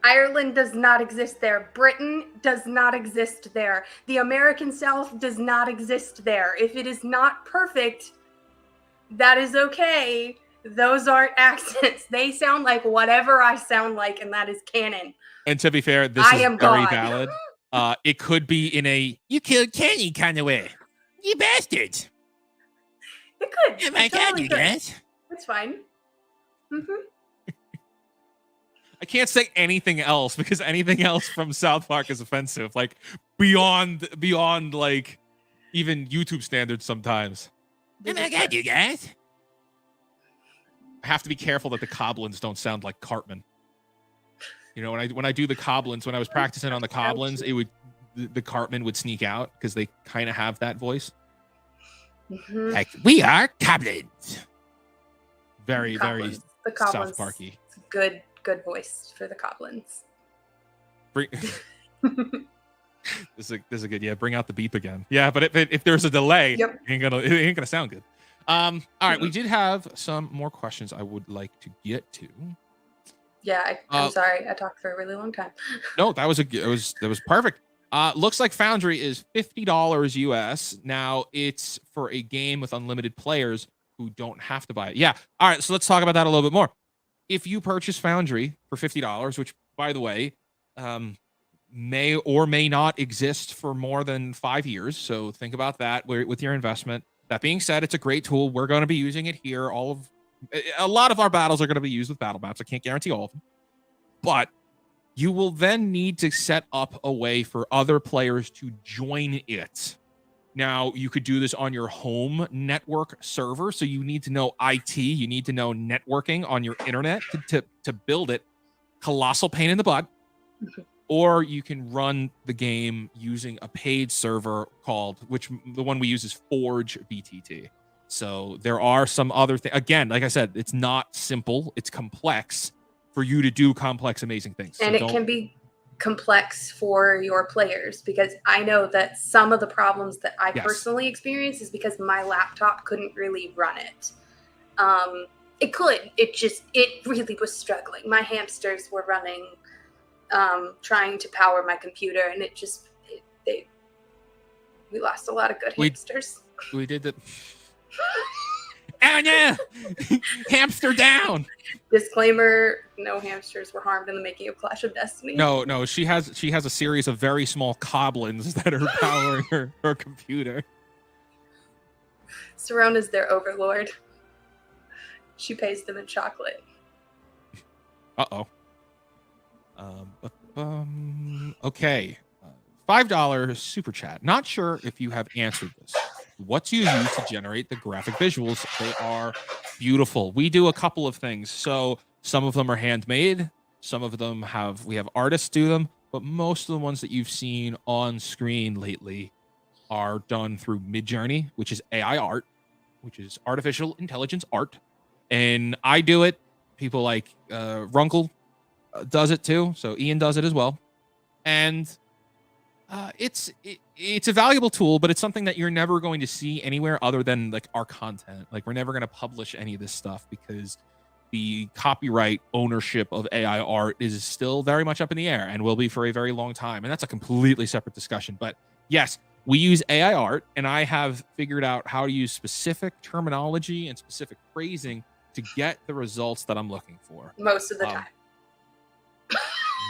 Speaker 2: Ireland does not exist there. Britain does not exist there. The American South does not exist there. If it is not perfect, that is okay. Those aren't accents. They sound like whatever I sound like, and that is canon.
Speaker 1: And to be fair, this is very valid. It could be in a "you killed Kenny" kind of way. You bastards!
Speaker 2: It could.
Speaker 1: Oh my God, you guys!
Speaker 2: It's fine.
Speaker 1: I can't say anything else because anything else from South Park is offensive. Like beyond like even YouTube standards sometimes. Oh my God, you guys! I have to be careful that the Coblins don't sound like Cartman. You know, when I do the Coblins, when I was practicing on the Coblins, the Cartman would sneak out because they kind of have that voice. Like, we are Coblins. Very South Parky.
Speaker 2: Good voice for the Coblins.
Speaker 1: This is a good. Yeah, bring out the beep again. Yeah, but if there's a delay, it ain't gonna sound good. All right, we did have some more questions I would like to get to.
Speaker 2: Yeah, I'm sorry. I talked for a really long time.
Speaker 1: No, that was perfect. Looks like Foundry is $50 US. Now it's for a game with unlimited players who don't have to buy it. Yeah. All right, so let's talk about that a little bit more. If you purchase Foundry for $50, which by the way, may or may not exist for more than 5 years, so think about that with your investment. That being said, it's a great tool. We're going to be using it here. A lot of our battles are going to be used with battle maps. I can't guarantee all of them, but you will then need to set up a way for other players to join it. Now, you could do this on your home network server. So you need to know IT, you need to know networking on your internet to build it. Colossal pain in the butt. Or you can run the game using a paid server which the one we use is Forge VTT. So there are some other things. Again, like I said, it's not simple. It's complex for you to do complex, amazing things.
Speaker 2: And it can be complex for your players, because I know that some of the problems that I personally experienced is because my laptop couldn't really run it. It could. It really was struggling. My hamsters were running, trying to power my computer, and we lost a lot of good hamsters.
Speaker 1: We did that. Oh yeah, hamster down.
Speaker 2: Disclaimer: no hamsters were harmed in the making of Clash of Destiny.
Speaker 1: No, she has a series of very small goblins that are powering her computer.
Speaker 2: Serone is their overlord. She pays them in chocolate.
Speaker 1: Okay. $5 super chat. Not sure if you have answered this. What do you use to generate the graphic visuals? They are beautiful. We do a couple of things. So some of them are handmade. Some of them we have artists do them, but most of the ones that you've seen on screen lately are done through Midjourney, which is AI art, which is artificial intelligence art. And I do it. People like Runkle does it too. So Ian does it as well. And it's a valuable tool, but it's something that you're never going to see anywhere other than like our content. Like we're never going to publish any of this stuff because the copyright ownership of AI art is still very much up in the air and will be for a very long time. And that's a completely separate discussion. But yes, we use AI art, and I have figured out how to use specific terminology and specific phrasing to get the results that I'm looking for.
Speaker 2: Most of the time.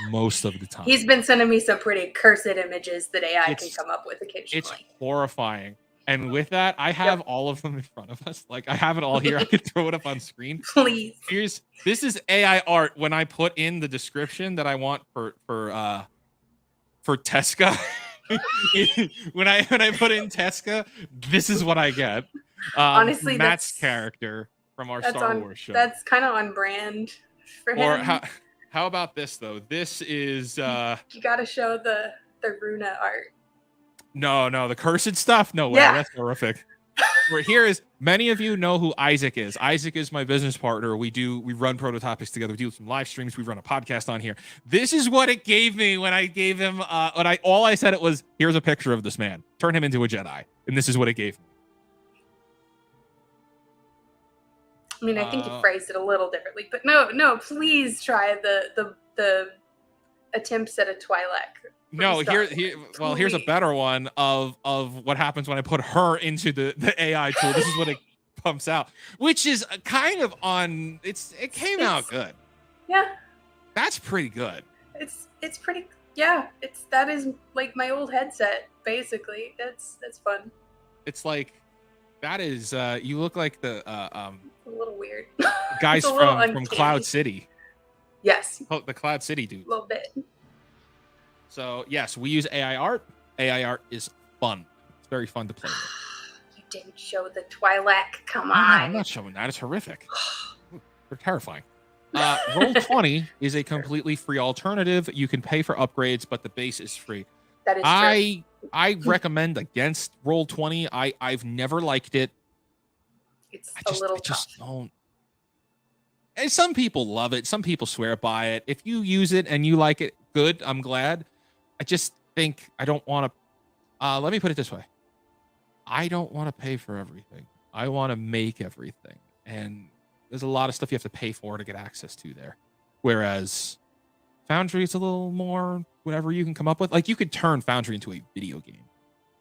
Speaker 1: Most of the time.
Speaker 2: He's been sending me some pretty cursed images that AI can come up with occasionally.
Speaker 1: It's horrifying. And with that, I have all of them in front of us. Like I have it all here. I could throw it up on screen.
Speaker 2: Please.
Speaker 1: This is AI art when I put in the description that I want for Teska. when I put in Teska, this is what I get.
Speaker 2: Honestly,
Speaker 1: Matt's character from our Star Wars show.
Speaker 2: That's kind of on brand for him.
Speaker 1: Or how about this though? This is
Speaker 2: you got to show the Runa art.
Speaker 1: No, the cursed stuff. No way. That's horrific. Many of you know who Isaac is. Isaac is my business partner. We run Prototopics together. We do some live streams. We run a podcast on here. This is what it gave me when I gave him all I said it was, here's a picture of this man. Turn him into a Jedi. And this is what it gave me.
Speaker 2: I mean, I think you phrased it a little differently, but no, please try the attempts at a Twi'lek.
Speaker 1: No, here's a better one of what happens when I put her into the AI tool. This is what it pumps out, which is kind of on. It came out good.
Speaker 2: Yeah,
Speaker 1: that's pretty good.
Speaker 2: It's pretty. Yeah, that is like my old headset basically. That's fun.
Speaker 1: It's like that is you look like the
Speaker 2: a little weird
Speaker 1: guys from Cloud City.
Speaker 2: Yes.
Speaker 1: Oh, the Cloud City dude.
Speaker 2: A little bit.
Speaker 1: So yes, we use AI art. AI art is fun. It's very fun to play with.
Speaker 2: You didn't show the Twi'lek. Come on.
Speaker 1: I'm not showing that. It's horrific. They're terrifying. Roll20 is a completely free alternative. You can pay for upgrades, but the base is free.
Speaker 2: That is true.
Speaker 1: I recommend against Roll20. I've never liked it.
Speaker 2: It's a little tough.
Speaker 1: Just don't. And some people love it. Some people swear by it. If you use it and you like it, good. I'm glad. I just think I don't want to. Let me put it this way. I don't want to pay for everything. I want to make everything. And there's a lot of stuff you have to pay for to get access to there. Whereas Foundry is a little more whatever you can come up with. Like, you could turn Foundry into a video game.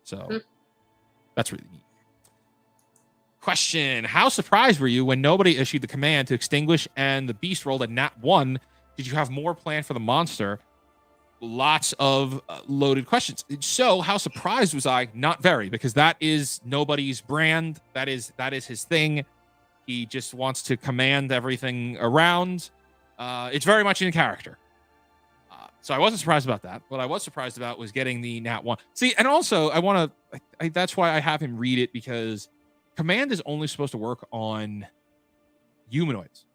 Speaker 1: So that's really neat. Question: how surprised were you when nobody issued the command to extinguish and the beast rolled a nat 1? Did you have more planned for the monster? Lots of loaded questions. So how surprised was I? Not very, because that is nobody's brand. That is his thing. He just wants to command everything around. It's very much in character. So I wasn't surprised about that. What I was surprised about was getting the nat 1. See, and also I want to, that's why I have him read it, because command is only supposed to work on humanoids.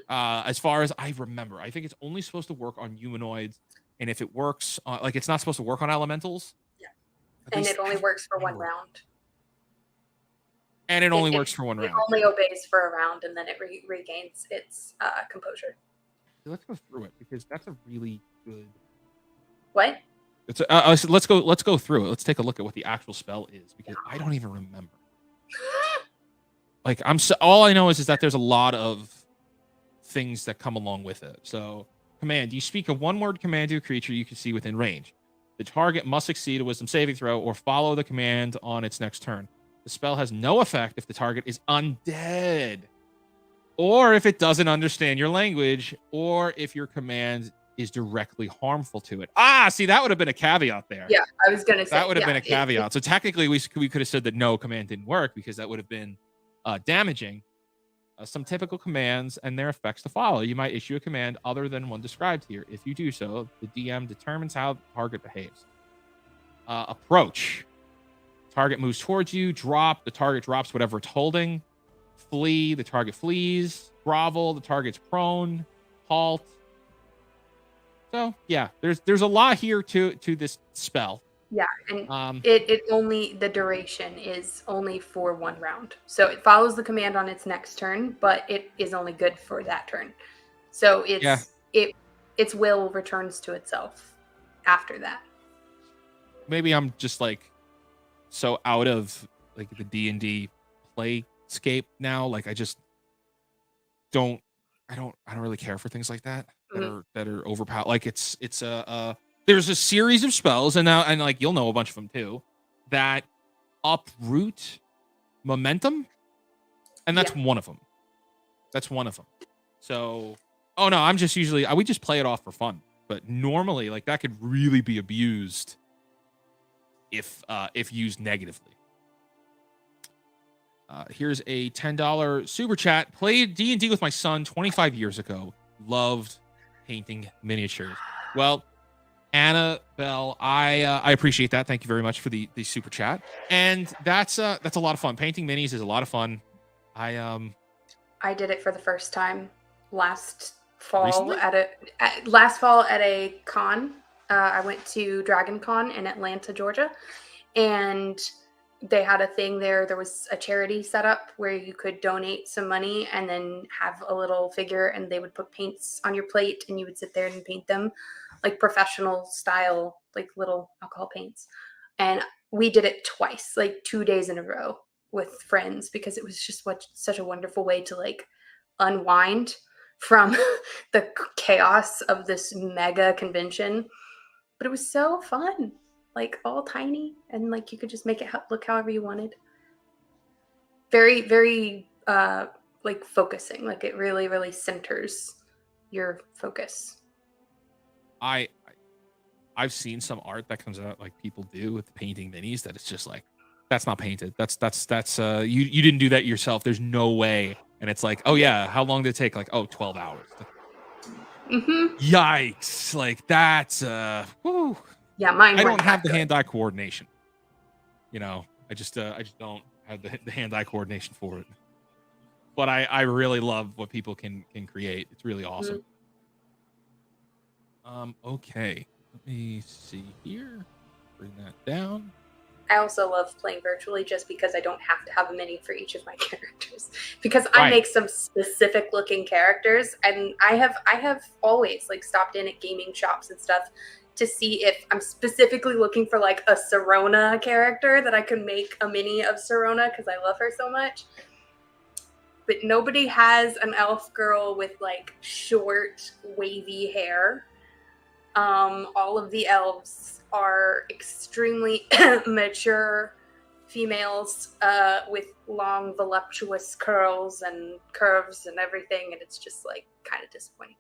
Speaker 1: As far as I remember, I think it's only supposed to work on humanoids. And if it works, like, it's not supposed to work on elementals.
Speaker 2: Yeah. And it only works for one round.
Speaker 1: And it only works for one round.
Speaker 2: It only obeys for a round, and then it regains its composure.
Speaker 1: Let's go through it, because that's a really good.
Speaker 2: What?
Speaker 1: It's let's go through it. Let's take a look at what the actual spell is, because I don't even remember. Like, all I know is that there's a lot of things that come along with it. So, command: you speak a one-word command to a creature you can see within range. The target must succeed a wisdom saving throw or follow the command on its next turn. The spell has no effect if the target is undead, or if it doesn't understand your language, or if your command is directly harmful to it. See, that would have been a caveat there.
Speaker 2: Yeah, I was going to say.
Speaker 1: That would have been a caveat. So technically, we could have said that no, command didn't work, because that would have been damaging. Some typical commands and their effects to follow. You might issue a command other than one described here. If you do so, the DM determines how the target behaves. Approach: target moves towards you. Drop: the target drops whatever it's holding. Flee: the target flees. Grovel: the target's prone. Halt. So yeah, there's a lot here to this spell.
Speaker 2: Yeah, and it only, the duration is only for one round. So it follows the command on its next turn, but it is only good for that turn. So its will returns to itself after that. Maybe
Speaker 1: I'm just like so out of like the D&D playscape now. Like, I just don't really care for things like that that are overpowered. Like, it's there's a series of spells, and like, you'll know a bunch of them too, that uproot momentum, and that's one of them. That's one of them. So, I'm just we just play it off for fun. But normally, like, that could really be abused if used negatively. Here's a $10 super chat. Played D&D with my son 25 years ago. Loved painting miniatures. Well, Annabelle, I appreciate that. Thank you very much for the super chat. And that's a lot of fun. Painting minis is a lot of fun. I
Speaker 2: did it for the first time last fall
Speaker 1: recently?
Speaker 2: at a con. I went to Dragon Con in Atlanta, Georgia, and they had a thing there. There was a charity set up where you could donate some money and then have a little figure, and they would put paints on your plate, and you would sit there and paint them like professional style, like little alcohol paints. And we did it twice, like 2 days in a row with friends, because it was just such a wonderful way to like unwind from the chaos of this mega convention. But it was so fun, like all tiny, and like you could just make it look however you wanted. Very, very like focusing, like it really, really centers your focus.
Speaker 1: I've seen some art that comes out, like people do with the painting minis, that it's just like, that's not painted. That's you didn't do that yourself. There's no way. And it's like, oh yeah, how long did it take? Like, 12 hours. Yikes. Like, that's whew.
Speaker 2: Yeah, mine.
Speaker 1: I don't have the hand-eye coordination. I just don't have the hand-eye coordination for it. But I really love what people can create. It's really awesome. Okay, let me see here. Bring that down.
Speaker 2: I also love playing virtually just because I don't have to have a mini for each of my characters, because I make some specific looking characters, and I have always like stopped in at gaming shops and stuff to see if I'm specifically looking for like a Serona character that I can make a mini of Serona because I love her so much. But nobody has an elf girl with like short, wavy hair. All of the elves are extremely mature females with long, voluptuous curls and curves and everything, and it's just like kind of disappointing.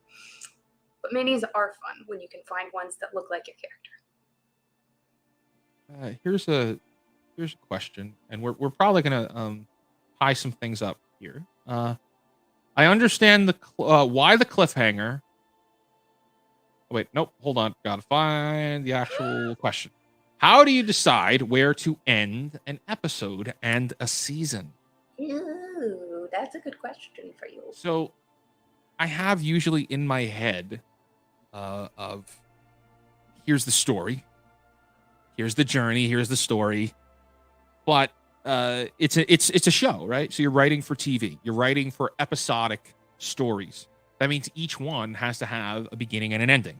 Speaker 2: But minis are fun when you can find ones that look like your character.
Speaker 1: Here's a question, and we're probably gonna tie some things up here. I understand why the cliffhanger. Oh, wait, nope, hold on. Gotta find the actual question. How do you decide where to end an episode and a season?
Speaker 2: Ooh, that's a good question for you.
Speaker 1: So, I have usually in my head of here's the story, here's the journey, here's the story, but it's a show, right? So you're writing for TV, you're writing for episodic stories. That means each one has to have a beginning and an ending,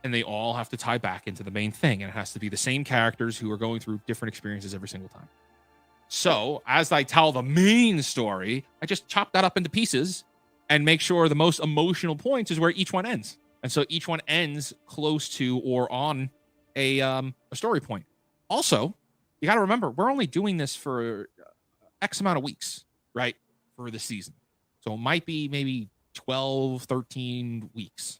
Speaker 1: and they all have to tie back into the main thing, and it has to be the same characters who are going through different experiences every single time. So as I tell the main story, I just chop that up into pieces and make sure the most emotional points is where each one ends. And so each one ends close to or on a story point. Also, you got to remember, we're only doing this for X amount of weeks, right? For the season. So it might be maybe 12, 13 weeks.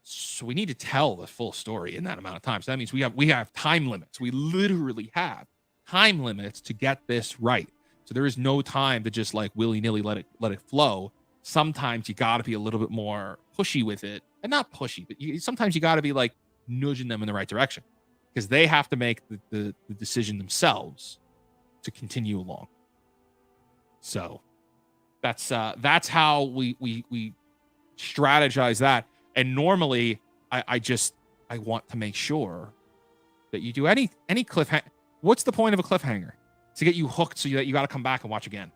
Speaker 1: So we need to tell the full story in that amount of time. So that means we have time limits. We literally have time limits to get this right. So there is no time to just like willy-nilly let it flow. Sometimes you got to be a little bit more pushy with it, and not pushy, but sometimes you got to be like nudging them in the right direction because they have to make the decision themselves to continue along. So that's how we strategize that. And normally I want to make sure that you do any cliffhanger. What's the point of a cliffhanger? To get you hooked so that you got to come back and watch again.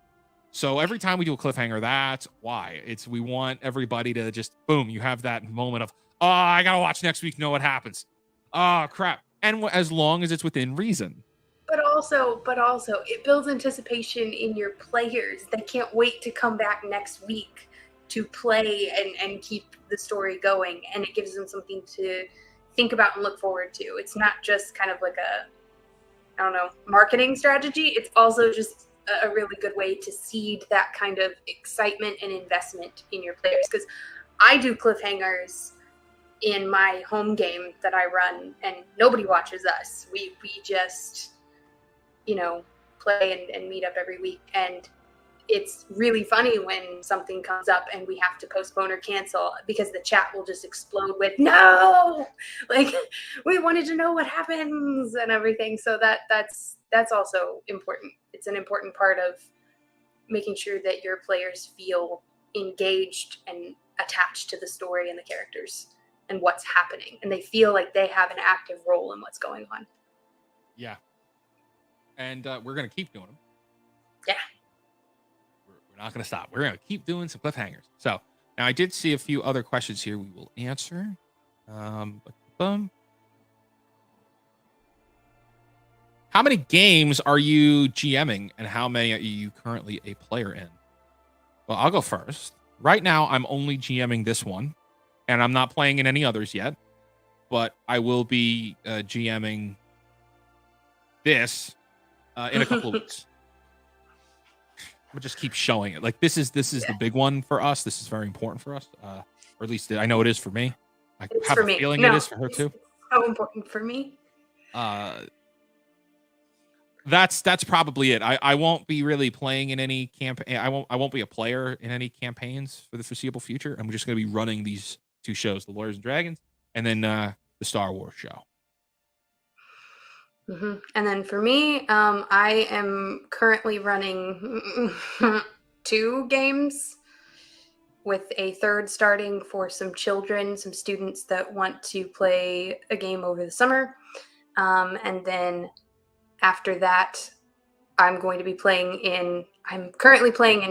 Speaker 1: So every time we do a cliffhanger, that's why. We want everybody to just, boom, you have that moment of, oh, I got to watch next week, know what happens. Oh, crap. And as long as it's within reason.
Speaker 2: But also, it builds anticipation in your players. They can't wait to come back next week to play and keep the story going. And it gives them something to think about and look forward to. It's not just kind of like I don't know, marketing strategy. It's also just a really good way to seed that kind of excitement and investment in your players. Because I do cliffhangers in my home game that I run, and nobody watches us. We just, play and meet up every week. And it's really funny when something comes up and we have to postpone or cancel because the chat will just explode with no, like we wanted to know what happens and everything. So that's also important. It's an important part of making sure that your players feel engaged and attached to the story and the characters and what's happening, and they feel like they have an active role in what's going on.
Speaker 1: Yeah. And we're going to keep doing them.
Speaker 2: Yeah.
Speaker 1: We're not going to stop. We're going to keep doing some cliffhangers. So now I did see a few other questions here we will answer. How many games are you GMing and how many are you currently a player in? Well, I'll go first. Right now, I'm only GMing this one, and I'm not playing in any others yet, but I will be GMing this in a couple of weeks. We'll just keep showing it. Like this is the big one for us. This is very important for us, or at least I know it is for me. I have a feeling it is for her too.
Speaker 2: It's so important for me.
Speaker 1: That's probably it. I won't be really playing in any campaign. I won't be a player in any campaigns for the foreseeable future. I'm just going to be running these two shows, the Lawyers and Dragons, and then the Star Wars show.
Speaker 2: Mm-hmm. And then for me, I am currently running 2 games with a third starting for some students that want to play a game over the summer. And then after that, I'm currently playing in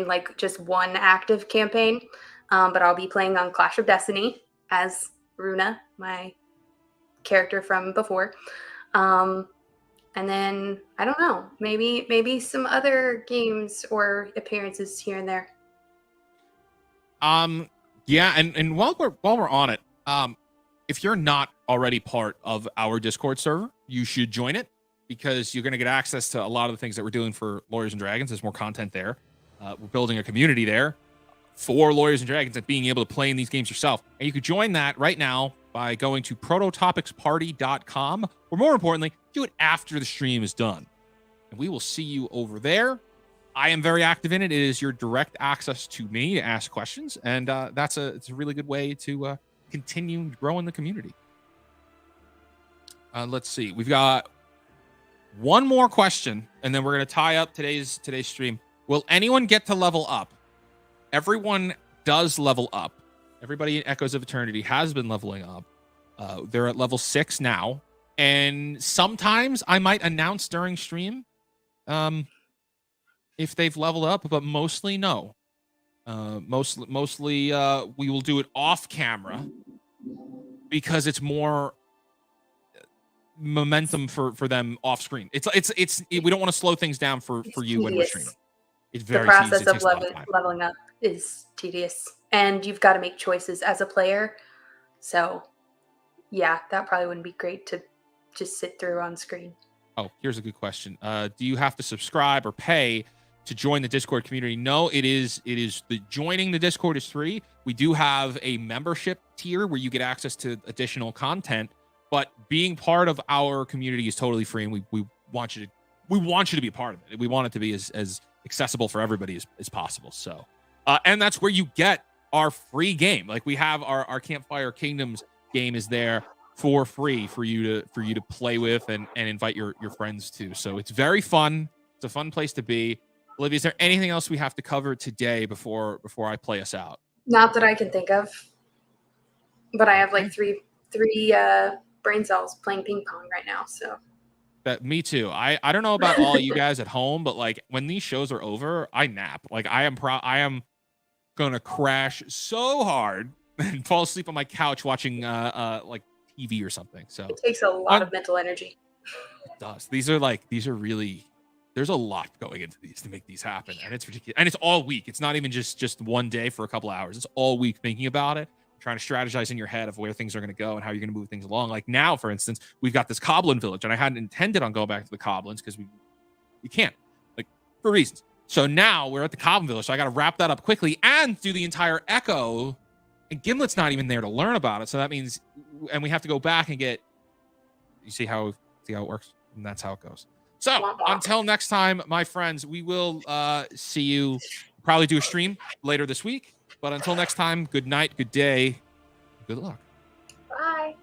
Speaker 2: like just one active campaign, but I'll be playing on Clash of Destiny as Runa, my character from before. And then I don't know, maybe some other games or appearances here and there.
Speaker 1: Yeah, and while we're on it, if you're not already part of our Discord server, you should join it, because you're going to get access to a lot of the things that we're doing for Lawyers and Dragons. There's more content there. We're building a community there for Lawyers and Dragons and being able to play in these games yourself. And you could join that right now by going to prototopicparty.com, or more importantly, do it after the stream is done. And we will see you over there. I am very active in it. It is your direct access to me to ask questions, and it's a really good way to continue growing the community. Let's see. We've got one more question, and then we're going to tie up today's stream. Will anyone get to level up? Everyone does level up. Everybody in Echoes of Eternity has been leveling up. They're at level 6 now, and sometimes I might announce during stream if they've leveled up, but mostly no. Mostly we will do it off camera, because it's more momentum for them off screen. We don't want to slow things down for you when we're streaming. It's very
Speaker 2: the process
Speaker 1: tedious.
Speaker 2: of leveling up is tedious, and you've got to make choices as a player. So yeah, that probably wouldn't be great to just sit through on screen.
Speaker 1: Oh, here's a good question. Do you have to subscribe or pay to join the Discord community? No, it is joining the Discord is free. We do have a membership tier where you get access to additional content, but being part of our community is totally free, and we want you to be a part of it. We want it to be as accessible for everybody as possible. So and that's where you get our free game. Like, we have our Campfire Kingdoms game is there for free for you to play with and invite your friends to. So it's very fun. It's a fun place to be. Olivia, is there anything else we have to cover today before I play us out?
Speaker 2: Not that I can think of, but I have like three brain cells playing ping pong right now. So
Speaker 1: me too. I don't know about all you guys at home, but like, when these shows are over, I nap. Like, I am gonna crash so hard and fall asleep on my couch watching like TV or something. So
Speaker 2: it takes a lot of mental energy.
Speaker 1: It does. These are really, there's a lot going into these to make these happen, and it's ridiculous. And it's all week. It's not even just one day for a couple of hours. It's all week thinking about it, trying to strategize in your head of where things are going to go and how you're going to move things along. Like now, for instance, we've got this Coblin village, and I hadn't intended on going back to the Coblins because we can't, like, for reasons. So now we're at the Coblin village, so I got to wrap that up quickly and do the entire Echo. And Gimlet's not even there to learn about it, so that means, and we have to go back and get. You see how it works, and that's how it goes. So until next time, my friends, we will see you. Probably do a stream later this week. But until next time, good night, good day, good luck.
Speaker 2: Bye.